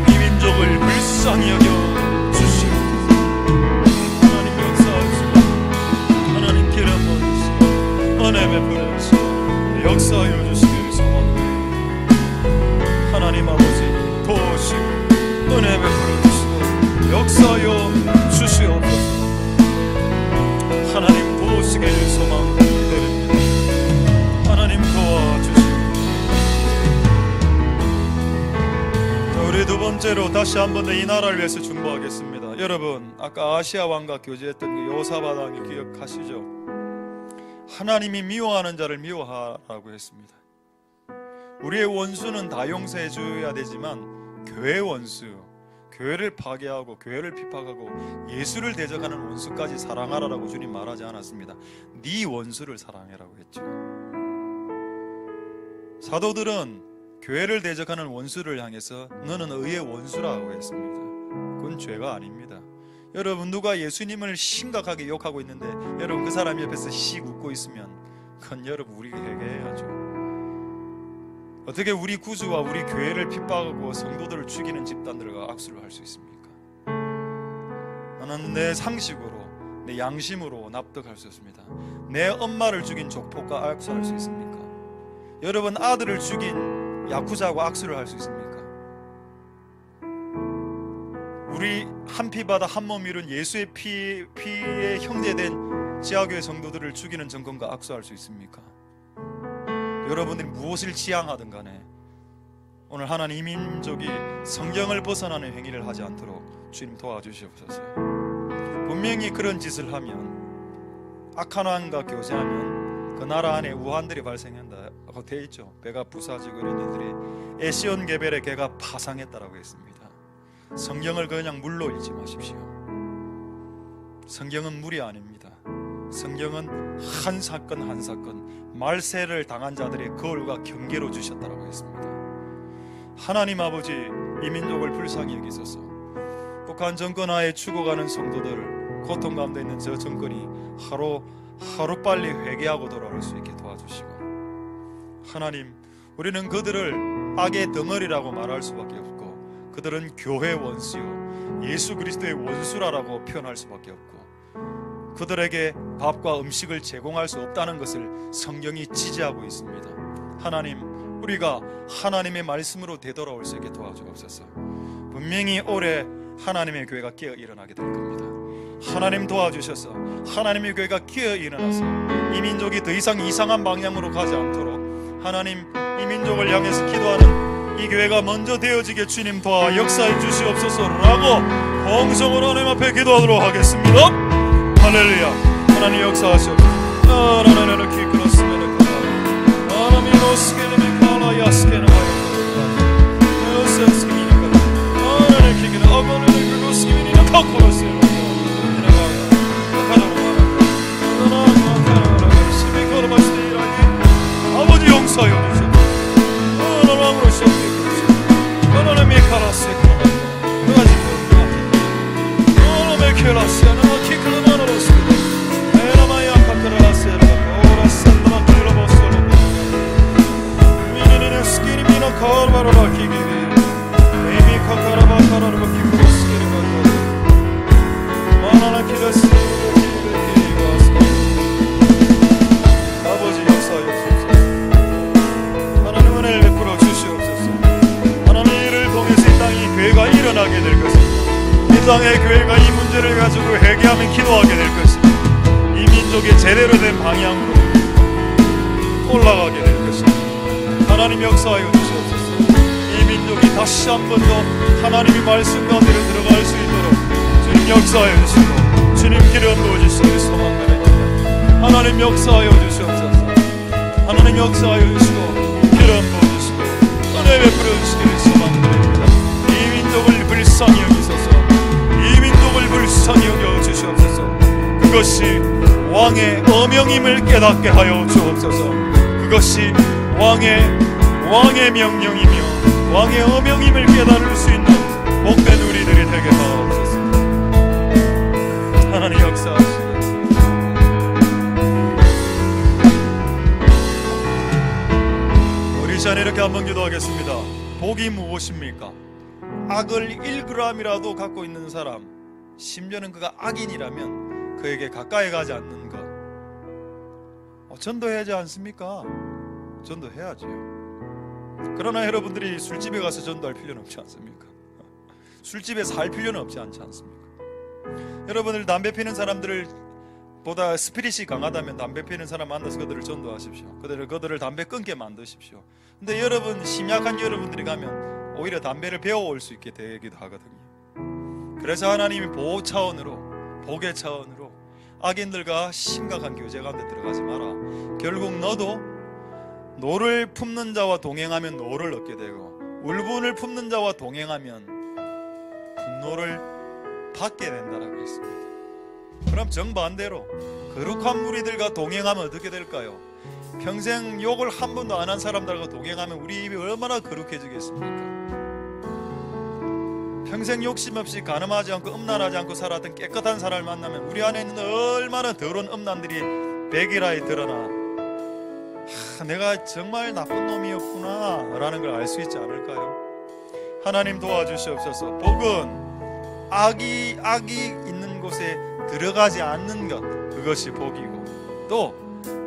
이 민족을 불쌍히 여겨 주시옵소서. 하나님 역사하시고, 하나님 기름 부어주시고, 은혜 베풀어 주시고 역사하여 주시기를 소망드립니다. 하나님 아버지 도우시고 은혜 베풀어 주시고 역사하여 주시옵소서. 하나님 도우시기를 소망드립니다. 하나님 도와주시고. 우리 두 번째로 다시 한 번 더 이 나라를 위해서 중보하겠습니다. 여러분, 아까 아시아 왕과 교제했던 그 요사밧 왕이 기억하시죠? 하나님이 미워하는 자를 미워하라고 했습니다. 우리의 원수는 다 용서해 줘야 되지만 교회의 원수, 교회를 파괴하고 교회를 핍박하고 예수를 대적하는 원수까지 사랑하라고 주님 말하지 않았습니다. 네 원수를 사랑해라고 했죠. 사도들은 교회를 대적하는 원수를 향해서 너는 의의 원수라고 했습니다. 그건 죄가 아닙니다. 여러분, 누가 예수님을 심각하게 욕하고 있는데 여러분 그 사람 옆에서 씩 웃고 있으면 그건 여러분 우리가 회개해야죠. 어떻게 우리 구주와 우리 교회를 핍박하고 성도들을 죽이는 집단들과 악수를 할 수 있습니까? 나는 내 상식으로, 내 양심으로 납득할 수 없습니다. 내 엄마를 죽인 족폭과 악수할 수 있습니까? 여러분, 아들을 죽인 야쿠자하고 악수를 할 수 있습니까? 우리 한 피바다 한 몸 이룬 예수의 피에 형제된 지하교회 성도들을 죽이는 정권과 악수할 수 있습니까? 여러분들이 무엇을 지향하든 간에 오늘 하나님 민족이 성경을 벗어나는 행위를 하지 않도록 주님 도와주시옵소서. 분명히 그런 짓을 하면, 악한 왕과 교제하면 그 나라 안에 우환들이 발생한다고 되어 있죠. 배가 부사지고 이런 일들이 에시온 게벨의 개가 파상했다라고 했습니다. 성경을 그냥 물로 읽지 마십시오. 성경은 물이 아닙니다. 성경은 한 사건 한 사건 말세를 당한 자들의 거울과 경계로 주셨다라고 했습니다. 하나님 아버지, 이 민족을 불쌍히 여기소서. 북한 정권 하에 죽어가는 성도들, 고통 가운데 있는 저 정권이 하루빨리 회개하고 돌아올 수 있게 도와주시고, 하나님, 우리는 그들을 악의 덩어리라고 말할 수밖에 없고 그들은 교회 원수요 예수 그리스도의 원수라고 표현할 수밖에 없고 그들에게 밥과 음식을 제공할 수 없다는 것을 성경이 지지하고 있습니다. 하나님, 우리가 하나님의 말씀으로 되돌아올 수 있게 도와주옵소서. 분명히 올해 하나님의 교회가 깨어 일어나게 될 겁니다. 하나님 도와주셔서 하나님의 교회가 깨어 일어나서 이 민족이 더 이상 이상한 방향으로 가지 않도록 하나님, 이 민족을 향해서 기도하는 이 교회가 먼저 되어지게 주님 도와 역사해 주시옵소서라고 홍성으로 하나님 앞에 기도하도록 하겠습니다. 할렐루야. 하나님 역사하시옵소서. 하나님 기끌었으면 하나님 노스케는 칼라 야스케는 노스케는 하나님 기기는 아버지를 노스케는 카코로스요. 아버지 용서하여 주시옵소서. 하나님으로 시작되게 하나님의 가라스에 그가지 하나님의 케라스에 키클만으로스 에라마야 카카라스에 오라셀라 클로버스로 미니는 스키리미나 카르바라바 기기비 에미 카카라바 카라르바 키크로스키리 바로 마나나 키다스 아버지 역사하여 주옵소서. 하나님 은혜를 베풀어 주시옵소서. 하나님 이를 통해서 이 땅이 교회가 일어나게 될 것입니다. 이 땅의 교회가 이 문제를 가지고 회개하며 기도하게 될 것입니다. 이 민족이 제대로 된 방향으로 올라가게 될 것입니다. 하나님 역사하여 주시옵소서. 이 민족이 다시 한 번 더 하나님의 말씀 가운데로 들어갈 수 있도록 주님 역사하여 주시고 주님 기름 부어주시기 소망드립니다. 하나님 역사하여 주시옵소서. 하나님 역사하여 주시고 기름 부어주시고 은혜 베풀어 주시기를 소망드립니다. 이 민족을 불쌍히 여기소서. 이 민족을 불쌍히 여겨 주시옵소서. 그것이 왕의 어명임을 깨닫게 하여 주옵소서. 그것이 왕의 명령이며 왕의 어명임을 깨달을 수 있는 복된 우리들이 되게 하옵소서. 하나님 역사하시고 우리 시간에 이렇게 한번 기도하겠습니다. 복이 무엇입니까? 악을 1g이라도 갖고 있는 사람, 심지어는 그가 악인이라면 그에게 가까이 가지 않는 것, 전도해야지 않습니까? 전도해야죠. 그러나 여러분들이 술집에 가서 전도할 필요는 없지 않습니까? 술집에 살 필요는 없지 않지 않습니까? 여러분들 담배 피는 사람들을 보다 스피릿이 강하다면 담배 피는 사람 만나서 그들을 전도하십시오. 그들을 담배 끊게 만드십시오. 근데 여러분, 심약한 여러분들이 가면 오히려 담배를 배워올 수 있게 되기도 하거든요. 그래서 하나님이 보호 차원으로, 복의 차원으로 악인들과 심각한 교제 가운데 들어가지 마라. 결국 너도 노를 품는 자와 동행하면 노를 얻게 되고 울분을 품는 자와 동행하면 분노를 받게 된다라고 했습니다. 그럼 정반대로 거룩한 무리들과 동행하면 어떻게 될까요? 평생 욕을 한 번도 안 한 사람들과 동행하면 우리 입이 얼마나 거룩해지겠습니까? 평생 욕심 없이 간음하지 않고 음란하지 않고 살았던 깨끗한 사람을 만나면 우리 안에 있는 얼마나 더러운 음란들이 백일하에 드러나 내가 정말 나쁜 놈이었구나 라는 걸 알 수 있지 않을까요? 하나님 도와주시옵소서. 복은 악이 있는 곳에 들어가지 않는 것, 그것이 복이고, 또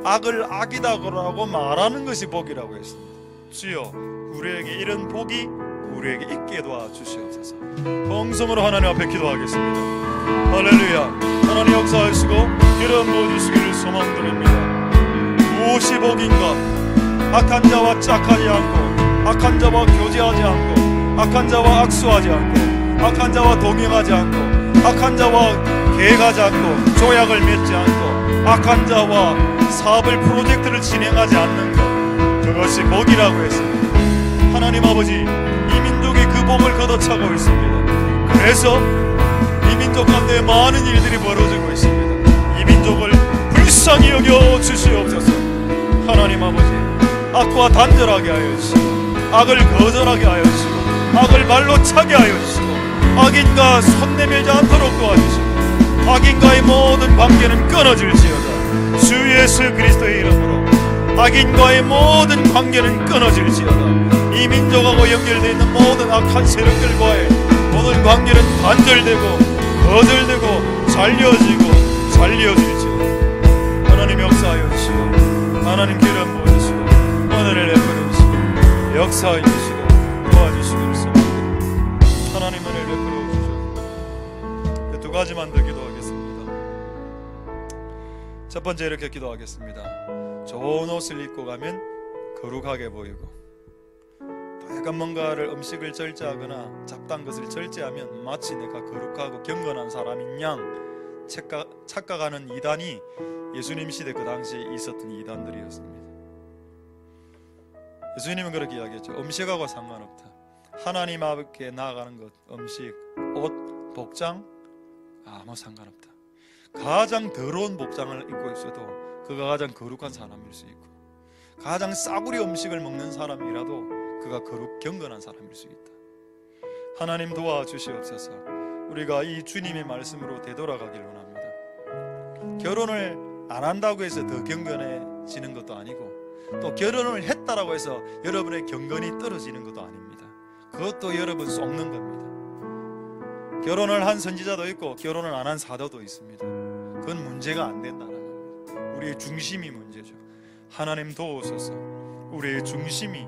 악을 악이다고 말하는 것이 복이라고 했습니다. 주여, 우리에게 이런 복이 우리에게 있게 도와주시옵소서. 봉성으로 하나님 앞에 기도하겠습니다. 할렐루야. 하나님 역사하시고 기름 부어주시기를 소망드립니다. 무엇이 복인가? 악한 자와 짝하지 않고, 악한 자와 교제하지 않고, 악한 자와 악수하지 않고, 악한 자와 동행하지 않고, 악한 자와 계획하지 않고, 조약을 맺지 않고, 악한 자와 사업을 프로젝트를 진행하지 않는 것, 그것이 복이라고 했습니다. 하나님 아버지, 이 민족이 그 복을 걷어차고 있습니다. 그래서 이 민족 가운데 많은 일들이 벌어지고 있습니다. 이 민족을 불쌍히 여겨 주시옵소서. 하나님 아버지, 악과 단절하게 하여 주시고, 악을 거절하게 하여 주시고, 악을 말로 차게 하여 주시고, 악인과 손 내밀지 않도록 도와주시고, 악인과의 모든 관계는 끊어질지어다. 주 예수 그리스도의 이름으로 악인과의 모든 관계는 끊어질지어다. 이 민족하고 연결되어 있는 모든 악한 세력들과의 모든 관계는 단절되고 거절되고 잘려질지어다. 하나님 역사하여 주시고, 하나님 기름 부어주시고, 은혜를 베풀어 주시고, 역사하여 주시고 도와주시기를 소망합니다. 하나님 은혜를 베풀어 주시고, 두 가지만 더 기도하겠습니다. 첫 번째 이렇게 기도하겠습니다. 좋은 옷을 입고 가면 거룩하게 보이고, 또 약간 뭔가를 음식을 절제하거나 잡다한 것을 절제하면 마치 내가 거룩하고 경건한 사람인 양 착각하는 이단이 예수님 시대 그 당시에 있었던 이단들이었습니다. 예수님은 그렇게 이야기했죠. 음식하고 상관없다. 하나님 앞에 나아가는 것, 음식, 옷, 복장 아무 상관없다. 가장 더러운 복장을 입고 있어도 그가 가장 거룩한 사람일 수 있고, 가장 싸구려 음식을 먹는 사람이라도 그가 경건한 사람일 수 있다. 하나님 도와주시옵소서. 우리가 이 주님의 말씀으로 되돌아가길 원합니다. 결혼을 안 한다고 해서 더 경건해지는 것도 아니고, 또 결혼을 했다라고 해서 여러분의 경건이 떨어지는 것도 아닙니다. 그것도 여러분 속는 겁니다. 결혼을 한 선지자도 있고 결혼을 안 한 사도도 있습니다. 그건 문제가 안 된다는 겁니다. 우리의 중심이 문제죠. 하나님 도우소서. 우리의 중심이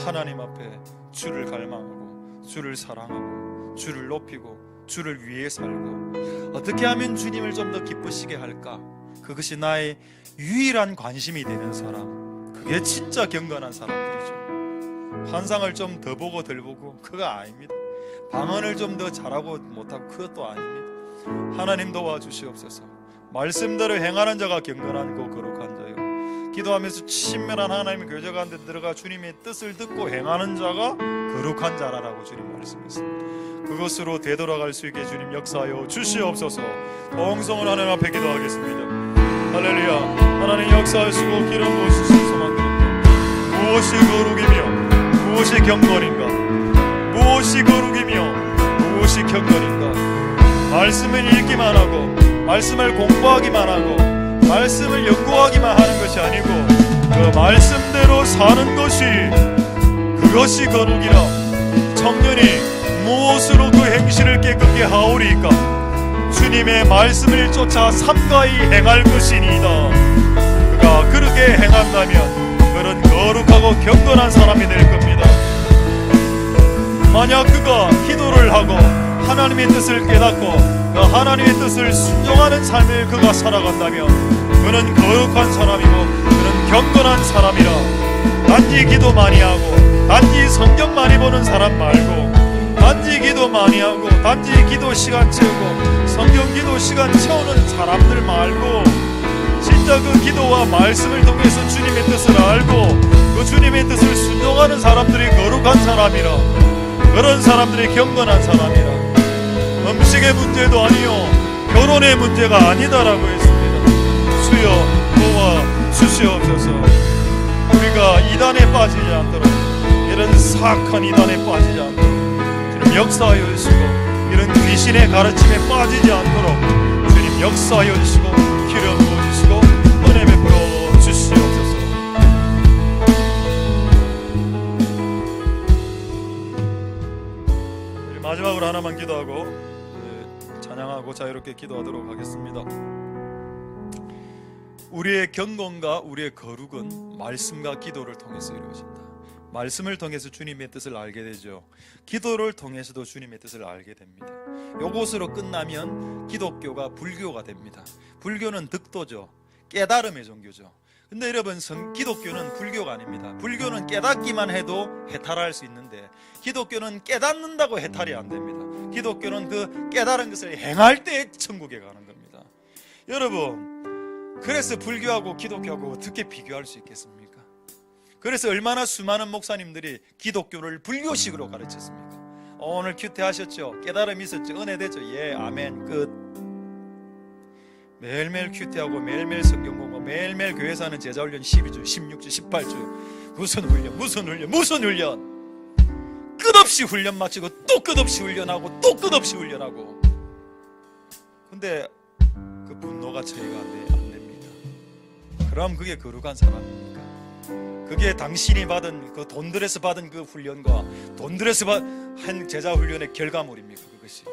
하나님 앞에 주를 갈망하고, 주를 사랑하고, 주를 높이고, 주를 위해 살고, 어떻게 하면 주님을 좀 더 기쁘시게 할까? 그것이 나의 유일한 관심이 되는 사람, 그게 진짜 경건한 사람들이죠. 환상을 좀 더 보고 덜 보고 그거 아닙니다. 방언을 좀 더 잘하고 못하고 그것도 아닙니다. 하나님 도와주시옵소서. 말씀대로 행하는 자가 경건하고 거룩한 자요, 기도하면서 친밀한 하나님의 교제 가운데 들어가 주님의 뜻을 듣고 행하는 자가 거룩한 자라라고 주님 말씀했습니다. 그것으로 되돌아갈 수 있게 주님 역사하여 주시옵소서. 동성을 하나님 앞에 기도하겠습니다. 할렐루야. 하나님 역사하시고 기름 부으시길 소망드립니다. 무엇이 거룩이며 무엇이 경건인가? 무엇이 거룩이며 무엇이 경건인가? 말씀을 읽기만 하고, 말씀을 공부하기만 하고, 말씀을 연구하기만 하는 것이 아니고, 그 말씀대로 사는 것이, 그것이 거룩이라. 청년이 무엇으로 그 행실을 깨끗게 하오리까? 주님의 말씀을 쫓아 삼가히 행할 것이니이다. 그가 그렇게 행한다면 그는 거룩하고 경건한 사람이 될 겁니다. 만약 그가 기도를 하고 하나님의 뜻을 깨닫고 그 하나님의 뜻을 순종하는 삶을 그가 살아간다면 그는 거룩한 사람이고 그는 경건한 사람이라. 단지 기도 많이 하고 단지 성경 많이 보는 사람 말고, 단지 기도 많이 하고 단지 기도 시간 채우고 성경 기도 시간 채우는 사람들 말고, 진짜 그 기도와 말씀을 통해서 주님의 뜻을 알고 그 주님의 뜻을 순종하는 사람들이 거룩한 사람이라. 그런 사람들이 경건한 사람이라. 음식의 문제도 아니요 결혼의 문제가 아니다라고 했습니다. 주여 도와 주시옵소서. 우리가 이단에 빠지지 않도록, 이런 사악한 이단에 빠지지 않도록 주님 역사하여 주시고, 이런 귀신의 가르침에 빠지지 않도록 주님 역사하여 주시고, 기름 부어주시고, 은혜 베풀어 주시옵소서. 마지막으로 하나만 기도하고 찬양하고 자유롭게 기도하도록 하겠습니다. 우리의 경건과 우리의 거룩은 말씀과 기도를 통해서 이루어진다. 말씀을 통해서 주님의 뜻을 알게 되죠. 기도를 통해서도 주님의 뜻을 알게 됩니다. 요것으로 끝나면 기독교가 불교가 됩니다. 불교는 득도죠. 깨달음의 종교죠. 근데 여러분, 기독교는 불교가 아닙니다. 불교는 깨닫기만 해도 해탈할 수 있는데, 기독교는 깨닫는다고 해탈이 안 됩니다. 기독교는 그 깨달은 것을 행할 때 천국에 가는 겁니다. 여러분, 그래서 불교하고 기독교하고 어떻게 비교할 수 있겠습니까? 그래서 얼마나 수많은 목사님들이 기독교를 불교식으로 가르쳤습니까? 오늘 큐티하셨죠? 깨달음이 있었죠? 은혜 됐죠? 예, 아멘, 끝. 매일매일 큐티하고 매일매일 성경 공부, 매일매일 교회에서 하는 제자훈련 12주, 16주, 18주. 무슨 훈련. 끝없이 훈련 마치고 또 끝없이 훈련하고 또 끝없이 훈련하고. 근데 그 분노가 처리가 안 됩니다. 그럼 그게 거룩한 사람입니까? 그게 당신이 받은 그 돈들에서 받은 그 훈련과 돈들에서 한 제자 훈련의 결과물입니까? 그것이.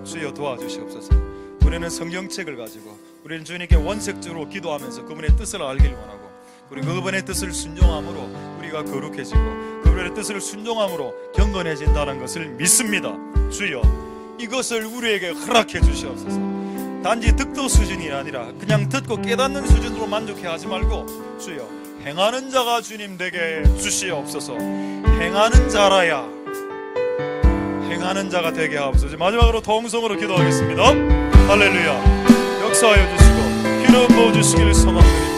주여 도와주시옵소서. 우리는 성경책을 가지고 우리는 주님께 원색주로 기도하면서 그분의 뜻을 알기를 원하고, 그리고 그분의 뜻을 순종함으로 우리가 거룩해지고, 그분의 뜻을 순종함으로 경건해진다는 것을 믿습니다. 주여, 이것을 우리에게 허락해 주시옵소서. 단지 득도 수준이 아니라 그냥 듣고 깨닫는 수준으로 만족해 하지 말고, 주여, 행하는 자가 주님 되게 주시옵소서. 행하는 자라야 행하는 자가 되게 하옵소서. 마지막으로 통성으로 기도하겠습니다. 할렐루야. 역사하여 주시고 기름 부어주시기를 소망드립니다.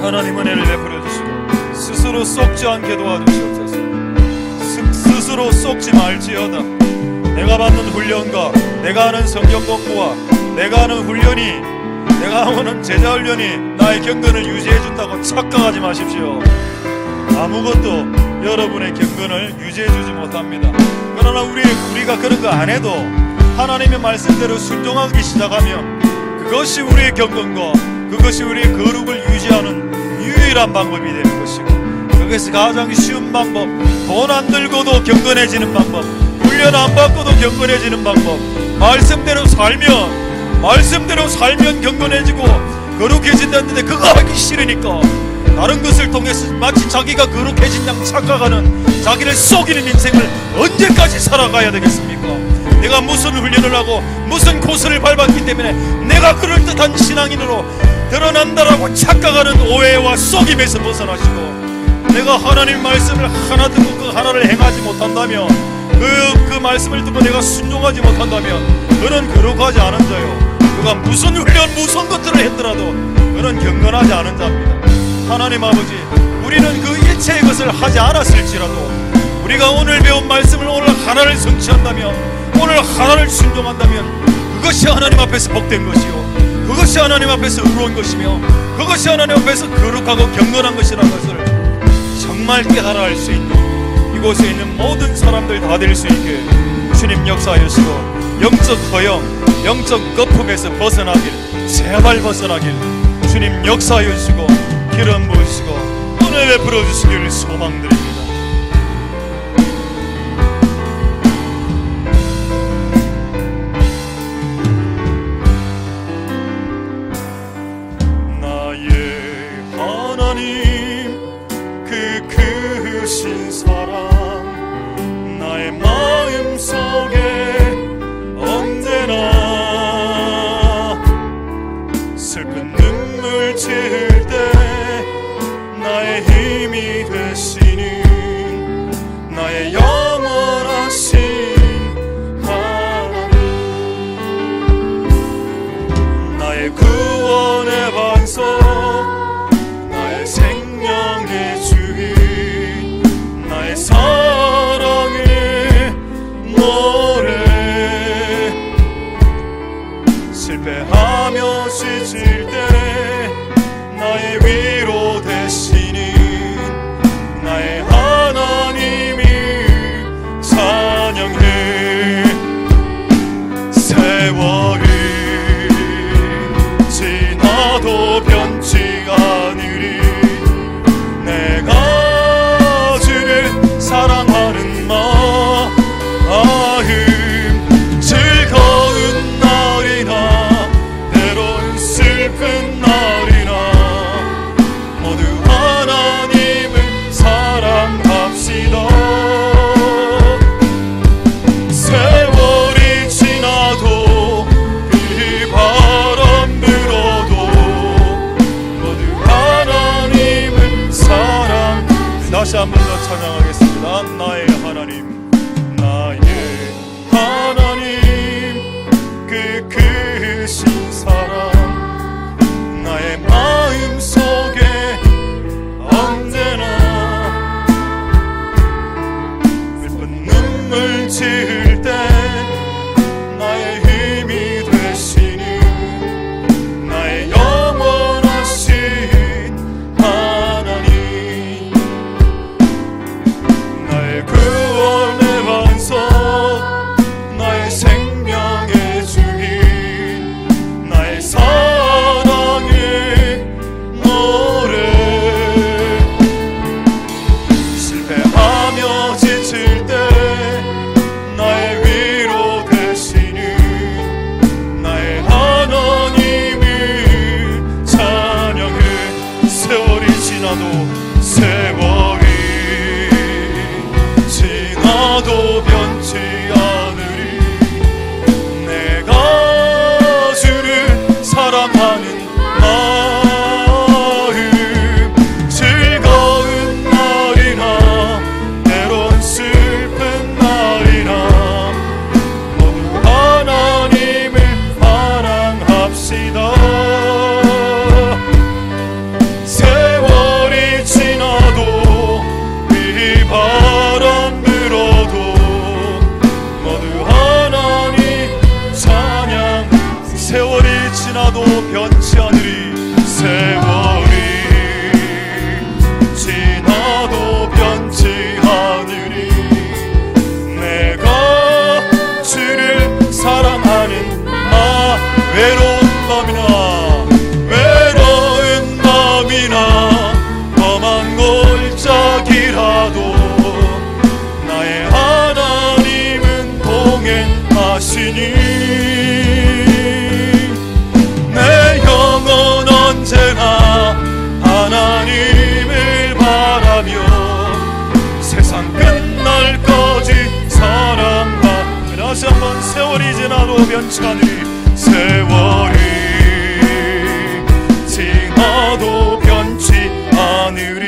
하나님 은혜를 베풀어 주시고 스스로 썩지 않게 도와주시옵소서. 스스로 썩지 말지어다. 내가 받는 훈련과 내가 하는 성경 공부와 내가 하는 훈련이, 내가 하는 제자 훈련이 나의 경건을 유지해준다고 착각하지 마십시오. 아무것도 여러분의 경건을 유지해주지 못합니다. 그러나 우리가 그런 거 안 해도 하나님의 말씀대로 순종하기 시작하면 그것이 우리의 경건과 그것이 우리의 거룩을 유지하는 유일한 방법이 되는 것이고, 그것이 가장 쉬운 방법, 돈 안 들고도 경건해지는 방법, 훈련 안 받고도 경건해지는 방법, 말씀대로 살면 경건해지고 거룩해진다는데, 그거 하기 싫으니까 다른 것을 통해서 마치 자기가 거룩해진 양 착각하는, 자기를 속이는 인생을 언제까지 살아가야 되겠습니까? 내가 무슨 훈련을 하고 무슨 코스를 밟았기 때문에 내가 그럴듯한 신앙인으로 드러난다라고 착각하는 오해와 속임에서 벗어나시고, 내가 하나님 말씀을 하나 듣고 그 하나를 행하지 못한다면, 그 말씀을 듣고 내가 순종하지 못한다면 그는 거룩하지 않은 자요. 그가 무슨 훈련 무슨 것들을 했더라도 그는 경건하지 않은 자입니다. 하나님 아버지, 우리는 그 일체의 것을 하지 않았을지라도 우리가 오늘 배운 말씀을 오늘 하나를 성취한다면, 오늘 하나를 순종한다면 그것이 하나님 앞에서 복된 것이요, 그것이 하나님 앞에서 의로운 것이며, 그것이 하나님 앞에서 거룩하고 경건한 것이라는 것을 정말 깨달아 알 수 있는, 이곳에 있는 모든 사람들 다 될 수 있게 주님 역사하시고, 영적 허영, 영적 거품에서 벗어나길, 제발 벗어나길 주님 역사하여 주시고 기름 부으시고 은혜 베풀어 주시기를 소망드립니다. 나의 하나님, 그 크신 사랑 나의 마음속에 언제나 슬픈 눈물 지을 때 나의 힘이 되시는 나의 영원하신 하나님, 나의 구원의 반석, 나의 생명의 주인, 나의 사랑의 노래, 실패하며 지칠 때 다시 한 번 더 찬양하겠습니다. 나의 하나님, 나의 하나님, 그 크신 사랑 나의 마음속에 언제나 슬픈 눈물 지을 때 나의 힘이 되시는 나의 영원하신 하나님, 나의 구원의 반석, 나의 생명의 주인, 나의 사랑의 노래. 실패하며 지칠 때 나의 위로 되시는 나의 하나님을 찬양해. 세월이 지나도 세월이 지나도 변치 않으리. 내가 주를 사랑하는 마음, 즐거운 날이나 때론 슬픈 날이나 모두 하나님을 사랑합시다. 세월이 지나도 비바람 불어도 모두 하나님 찬양. 세월이 지나도 변치 않으리. 세월이 지나도 변치 않으리. 내가 주를 사랑하는 나. 외로운 밤이나 외로운 밤이나 험한 골짜기라도 나의 하나님은 동행하시니. 내 영혼 언제나 하나님을 바라며 세상 끝날까지 사랑하. 다시 한번. 세월이 지나도 변치 않으리. 세월이 지나도 변치 않으리.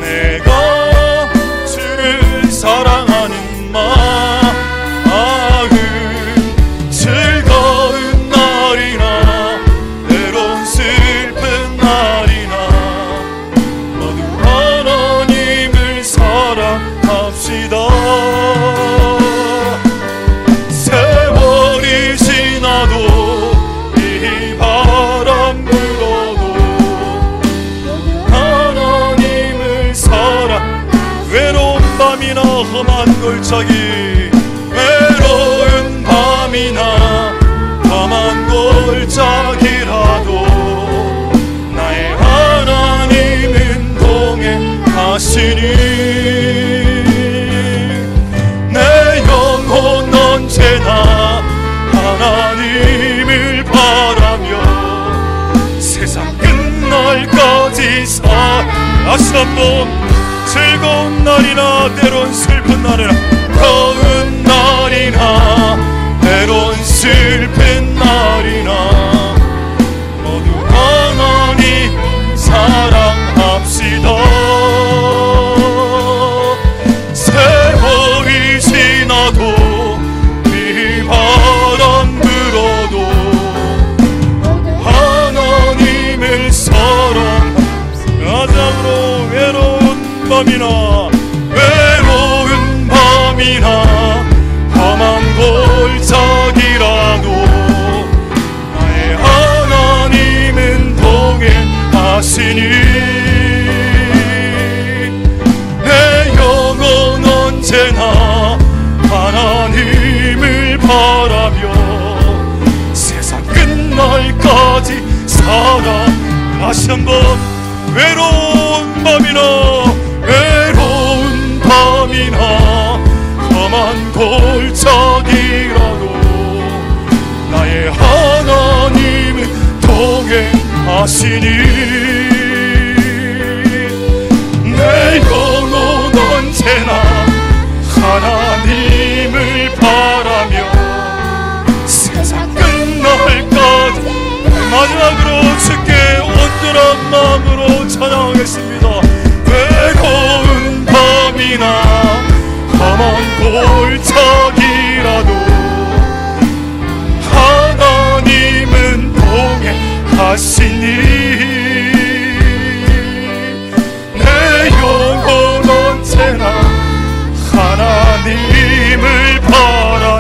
내가 주를 사랑하는 마음, 즐거운 날이나 때론 슬픈 날이나 모두 하나님을 사랑합시다. 세월이 지나도 비바람 불어도 하나님을 사랑. 외로운 밤이나 험한 골짜기, 외로운 밤이나 험한 골짜기라도 나의 하나님은 동행하시니. 내 영혼 언제나 하나님을 바라며 세상 끝날까지 다시 한번. 즐거운 날이나 때론 슬픈 날이나 더운 날이나 때론 슬픈 날이나 모두 하나님 사랑합시다. 세월이 지나도 비바람 불어도 하나님을 사랑합시다. 외로운 밤이나 외로운 밤이나 험한 골짜기라도 나의 하나님은 동행하시니. 내 영혼 언제나 하나님을 바라며 세상 끝날까지 살아. 다시 한번. 외로운 밤이나 외로운 밤이나 험한 골짜기라도 나의 하나님은 동행하시니. 내 영혼 언제나 하나님을 바라며 세상 끝날까지. 마지막으로 주께 온전한 마음으로 찬양하겠습니다. 외로운 골짜기라도 하나님은 동행하시니 내 영혼 언제나 하나님을 바라